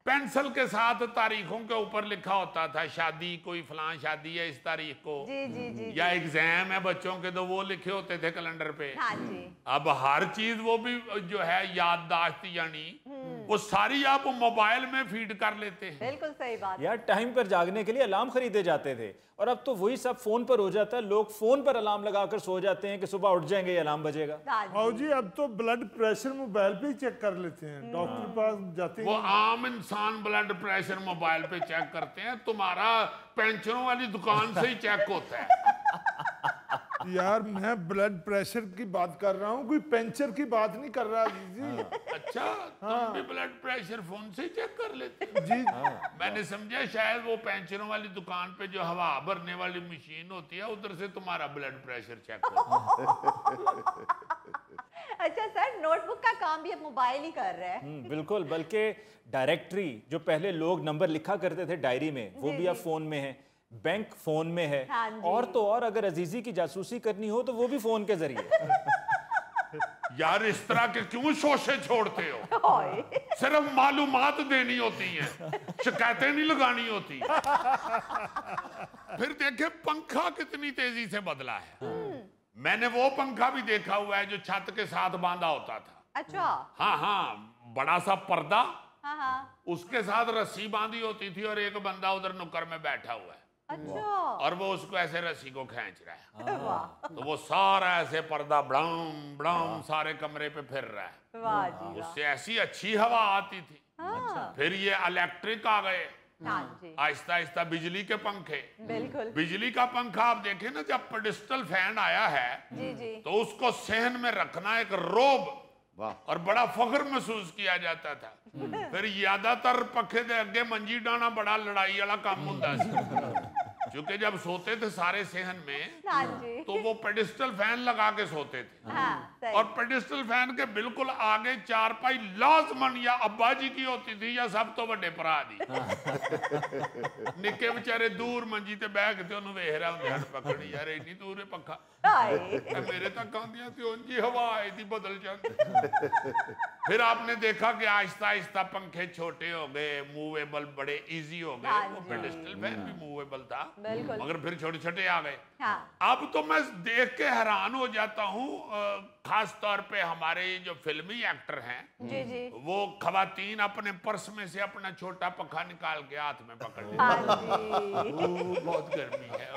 Speaker 4: पेंसिल के साथ तारीखों के ऊपर लिखा होता था, शादी कोई फलां शादी है इस तारीख को,
Speaker 7: जी जी जी
Speaker 4: या एग्जाम है बच्चों के तो वो लिखे होते थे कैलेंडर पे।
Speaker 7: हाँ जी
Speaker 4: अब हर चीज वो भी जो है याददाश्त यानी वो सारी आप मोबाइल में फीड कर लेते हैं।
Speaker 7: बिल्कुल सही बात।
Speaker 1: यार टाइम पर जागने के लिए अलार्म खरीदे जाते थे और अब तो वही सब फोन पर हो जाता है। लोग फोन पर अलार्म लगाकर सो जाते हैं कि सुबह उठ जाएंगे ये अलार्म बजेगा।
Speaker 2: हाँ जी, अब तो ब्लड प्रेशर मोबाइल पे ही चेक कर लेते हैं, डॉक्टर पास जाते
Speaker 4: वो
Speaker 2: हैं।
Speaker 4: आम इंसान ब्लड प्रेशर मोबाइल पे चेक करते हैं, तुम्हारा पेंशनों वाली दुकान से ही चेक होता है।
Speaker 2: यार मैं ब्लड प्रेशर की बात कर रहा हूँ, कोई पेंचर की बात नहीं कर रहा जी।
Speaker 4: अच्छा, तुम भी ब्लड प्रेशर फोन से चेक कर लेते हो?
Speaker 2: जी
Speaker 4: मैंने समझा शायद वो पेंशनों वाली दुकान पे जो हवा भरने वाली मशीन होती है उधर से तुम्हारा ब्लड प्रेशर चेक होता है।
Speaker 7: अच्छा सर, नोटबुक का काम भी अब मोबाइल ही कर रहा है।
Speaker 1: बिल्कुल, बल्कि डायरेक्टरी जो पहले लोग नंबर लिखा करते थे डायरी में, वो भी अब फोन में है, बैंक फोन में है,
Speaker 7: हाँ जी।
Speaker 1: और तो और अगर अजीजी की जासूसी करनी हो तो वो भी फोन के जरिए।
Speaker 4: यार इस तरह के क्यों शोशे छोड़ते हो?
Speaker 7: ओए,
Speaker 4: सिर्फ मालूमात देनी होती हैं, शिकायतें नहीं लगानी होती। फिर देखे पंखा कितनी तेजी से बदला है। मैंने वो पंखा भी देखा हुआ है जो छत के साथ बांधा होता था।
Speaker 7: अच्छा।
Speaker 4: हाँ हाँ, बड़ा सा पर्दा,
Speaker 7: हाँ हाँ।
Speaker 4: उसके साथ रस्सी बांधी होती थी और एक बंदा उधर नुक्कर में बैठा हुआ है
Speaker 7: अच्छा।
Speaker 4: और वो उसको ऐसे रस्सी को खींच रहा है।
Speaker 7: वाह
Speaker 4: तो वो सारा ऐसे पर्दा ब्ड़ाम ब्ड़ाम सारे कमरे पे फिर रहा है।
Speaker 7: वाह जी वाह।
Speaker 4: उससे ऐसी अच्छी हवा आती थी।
Speaker 7: हाँ।
Speaker 4: फिर ये इलेक्ट्रिक आ गए,
Speaker 7: हाँ जी
Speaker 4: आहिस्ता आहिस्ता बिजली के पंखे।
Speaker 7: बिल्कुल।
Speaker 4: बिजली का पंखा आप देखें ना, जब पेडिस्टल फैन आया है
Speaker 7: जी जी।
Speaker 4: तो उसको सहन में रखना एक रोब
Speaker 5: वाह।
Speaker 4: और बड़ा फख्र महसूस किया जाता था। फिर ज्यादातर पखे दे अगे मंजी डाना बड़ा लड़ाई वाला काम होता सी, क्योंकि जब सोते थे सारे सहन में
Speaker 7: हाँ जी।
Speaker 4: तो वो पेडिस्टल फैन लगा के सोते थे।
Speaker 7: हाँ सही।
Speaker 4: और पेडिस्टल फैन के बिल्कुल आगे चारपाई लाजमन या अब्बा जी की होती थी या सब तो बड़े भरा दी। निक्के बेचारे दूर मंजी ते बैठ के उन्होंने वेख रहा होंगे, पकड़ी यार इन्नी दूर है पक्खा,
Speaker 7: हाय।
Speaker 4: मेरे तक आंदियां थी उंजी हवा आई थी बदल जाती। फिर आपने देखा कि आहिस्ता आहिस्ता पंखे छोटे हो गए, मूवेबल बड़े इजी हो गए।
Speaker 7: हाँ
Speaker 4: वो
Speaker 7: जी।
Speaker 4: पेडिस्टल फैन भी मूवेबल था,
Speaker 7: बिल्कुल।
Speaker 4: मगर फिर छोटे छोटे आ गए।
Speaker 7: हाँ।
Speaker 4: अब तो मैं देख के हैरान हो जाता हूँ, खास तौर पे हमारे जो फिल्मी एक्टर हैं,
Speaker 7: जी जी।
Speaker 4: वो खवातीन अपने पर्स में से अपना छोटा पंखा निकाल के हाथ में पकड़ लेते
Speaker 7: हाँ
Speaker 4: हैं।
Speaker 7: जी।
Speaker 4: बहुत गर्मी है,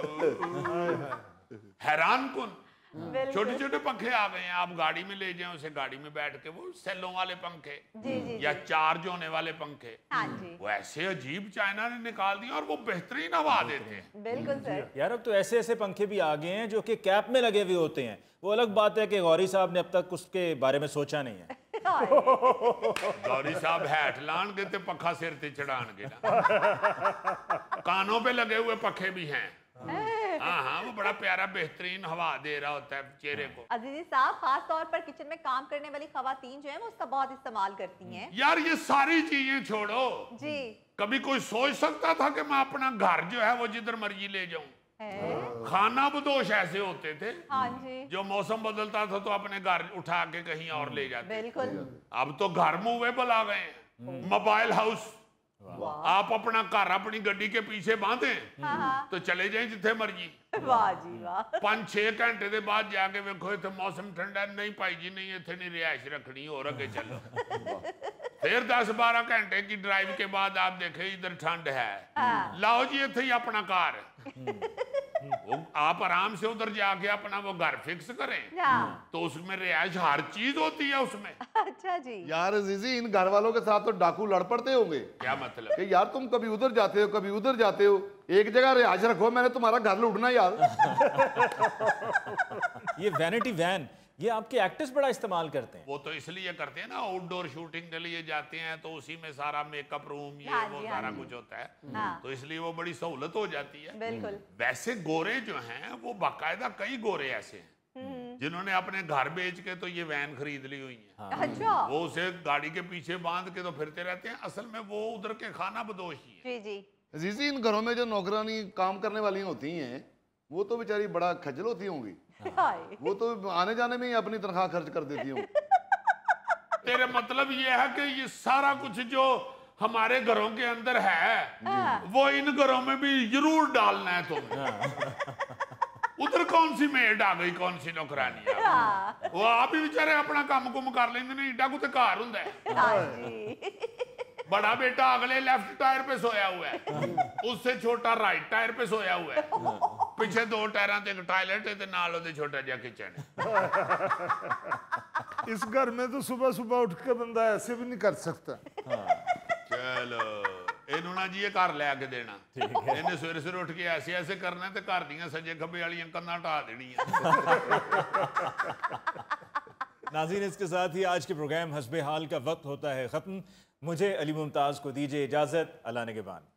Speaker 4: हैरान कुन।
Speaker 7: बिल्कुल।
Speaker 4: छोटे छोटे पंखे आ गए हैं, आप गाड़ी में ले जाएं उसे, गाड़ी में बैठ के वो सेलों वाले पंखे
Speaker 7: जी जी।
Speaker 4: या चार्ज होने वाले पंखे,
Speaker 7: हाँ जी।
Speaker 4: वो ऐसे अजीब चाइना ने निकाल दिए और वो बेहतरीन हवा देते हैं।
Speaker 7: बिल्कुल सर।
Speaker 1: यार अब तो ऐसे ऐसे पंखे भी आ गए हैं जो कि कैप में लगे हुए होते हैं। वो अलग बात है कि गौरी साहब ने अब तक उसके बारे में सोचा नहीं है।
Speaker 7: हाय।
Speaker 4: गौरी साहब हैट लान के ते पखा सिर ते चढ़ान के ना। कानों पे लगे हुए पखे भी हैं। हाँ हाँ, वो बड़ा प्यारा बेहतरीन हवा दे रहा होता है चेहरे को।
Speaker 7: अजीजी साहब, खास तौर पर किचन में काम करने वाली खवातीन जो है वो उसका बहुत इस्तेमाल करती हैं।
Speaker 4: यार ये सारी चीजें छोड़ो,
Speaker 7: जी।
Speaker 4: कभी कोई सोच सकता था कि मैं अपना घर जो है वो जिधर मर्जी ले जाऊं?
Speaker 7: है?
Speaker 4: खाना बदोश ऐसे होते थे,
Speaker 7: हाँ जी।
Speaker 4: जो मौसम बदलता था तो अपने घर उठा के कहीं और ले जाते।
Speaker 7: बिल्कुल।
Speaker 4: अब तो घर मूवेबल आ गए हैं, मोबाइल हाउस। आप अपना घर अपनी गड्डी के पीछे बांधे
Speaker 7: हाँ।
Speaker 4: तो चले जाए जिथे मर्जी।
Speaker 7: वाह जी वाह।
Speaker 4: 5-6 घंटे के बाद जाके वेखो इतने मौसम ठंडा, नहीं भाई जी नहीं इतने नहीं रिहाइश रखनी, और अगे चलो। फिर 10-12 घंटे की ड्राइव के बाद आप देखे इधर ठंड है, लाओ जी इथे ही अपना कार। वो आप आराम से उधर जाके अपना वो घर फिक्स करें,
Speaker 7: हाँ।
Speaker 4: तो उसमें रिहाइश हर चीज होती है उसमें।
Speaker 7: अच्छा जी।
Speaker 5: यार अजीजी, इन घर वालों के साथ तो डाकू लड़ पड़ते होंगे
Speaker 4: क्या मतलब?
Speaker 5: कि यार तुम कभी उधर जाते हो कभी उधर जाते हो, एक जगह रिहाइश रखो, मैंने तुम्हारा घर लूटना यार।
Speaker 1: ये वैनिटी वैन, ये आपके एक्टर्स बड़ा इस्तेमाल करते हैं।
Speaker 4: वो तो इसलिए करते हैं ना, आउटडोर शूटिंग के लिए जाते हैं तो उसी में सारा मेकअप रूम ये
Speaker 7: हाँ
Speaker 4: वो
Speaker 7: जी,
Speaker 4: सारा
Speaker 7: हाँ जी।
Speaker 4: कुछ होता है,
Speaker 7: हाँ।
Speaker 4: तो इसलिए वो बड़ी सहूलत हो जाती है।
Speaker 7: बिल्कुल।
Speaker 4: वैसे गोरे जो हैं वो बाकायदा कई गोरे ऐसे हैं जिन्होंने अपने घर बेच के तो ये वैन खरीद ली हुई है।
Speaker 7: अच्छा।
Speaker 4: वो उसे गाड़ी के पीछे बांध के तो फिरते रहते हैं, असल में वो उधर के खाना बदोश ही है।
Speaker 7: जी जी।
Speaker 5: अजीजी, इन घरों में जो नौकरानी काम करने वाली होती हैं वो तो बेचारी बड़ा खज्जल होती होंगी,
Speaker 7: हाय।
Speaker 5: वो तो आने जाने में ही अपनी तनख्वाह खर्च कर देती होंगी।
Speaker 4: तेरे मतलब ये है कि ये सारा कुछ जो हमारे घरों के अंदर है वो इन घरों में भी जरूर डालना है तुम्हें। उधर कौन सी मेड आ गई, कौन सी नौकरानी आ गई? वो आप ही बेचारे अपना काम कुम कर लेंगे ने, ईडा को तो घर हुंदा है। बड़ा बेटा अगले लेफ्ट टायर पे सोया हुआ है, उससे छोटा राइट टायर पे सोया हुआ है, पीछे 2 टायरां ते एक टॉयलेट है ते नाल ओदे छोटा जिहा किचन है।
Speaker 2: इस घर में तो सुबह सुबह उठ के बंदा ऐसे भी नहीं कर सकता।
Speaker 4: चलो इनू ना जी घर लैके देना, इन्हें सवेरे सवेरे उठ के ऐसे ऐसे करना ते घर दियां सज्जे खब्बे वालियां कंधां ढा देनियां।
Speaker 1: नाज़रीन, इसके साथ ही आज के प्रोग्राम हस्बे हाल का वक्त होता है ख़त्म। मुझे अली मुमताज़ को दीजिए इजाज़त। अल्लाह निगहबान।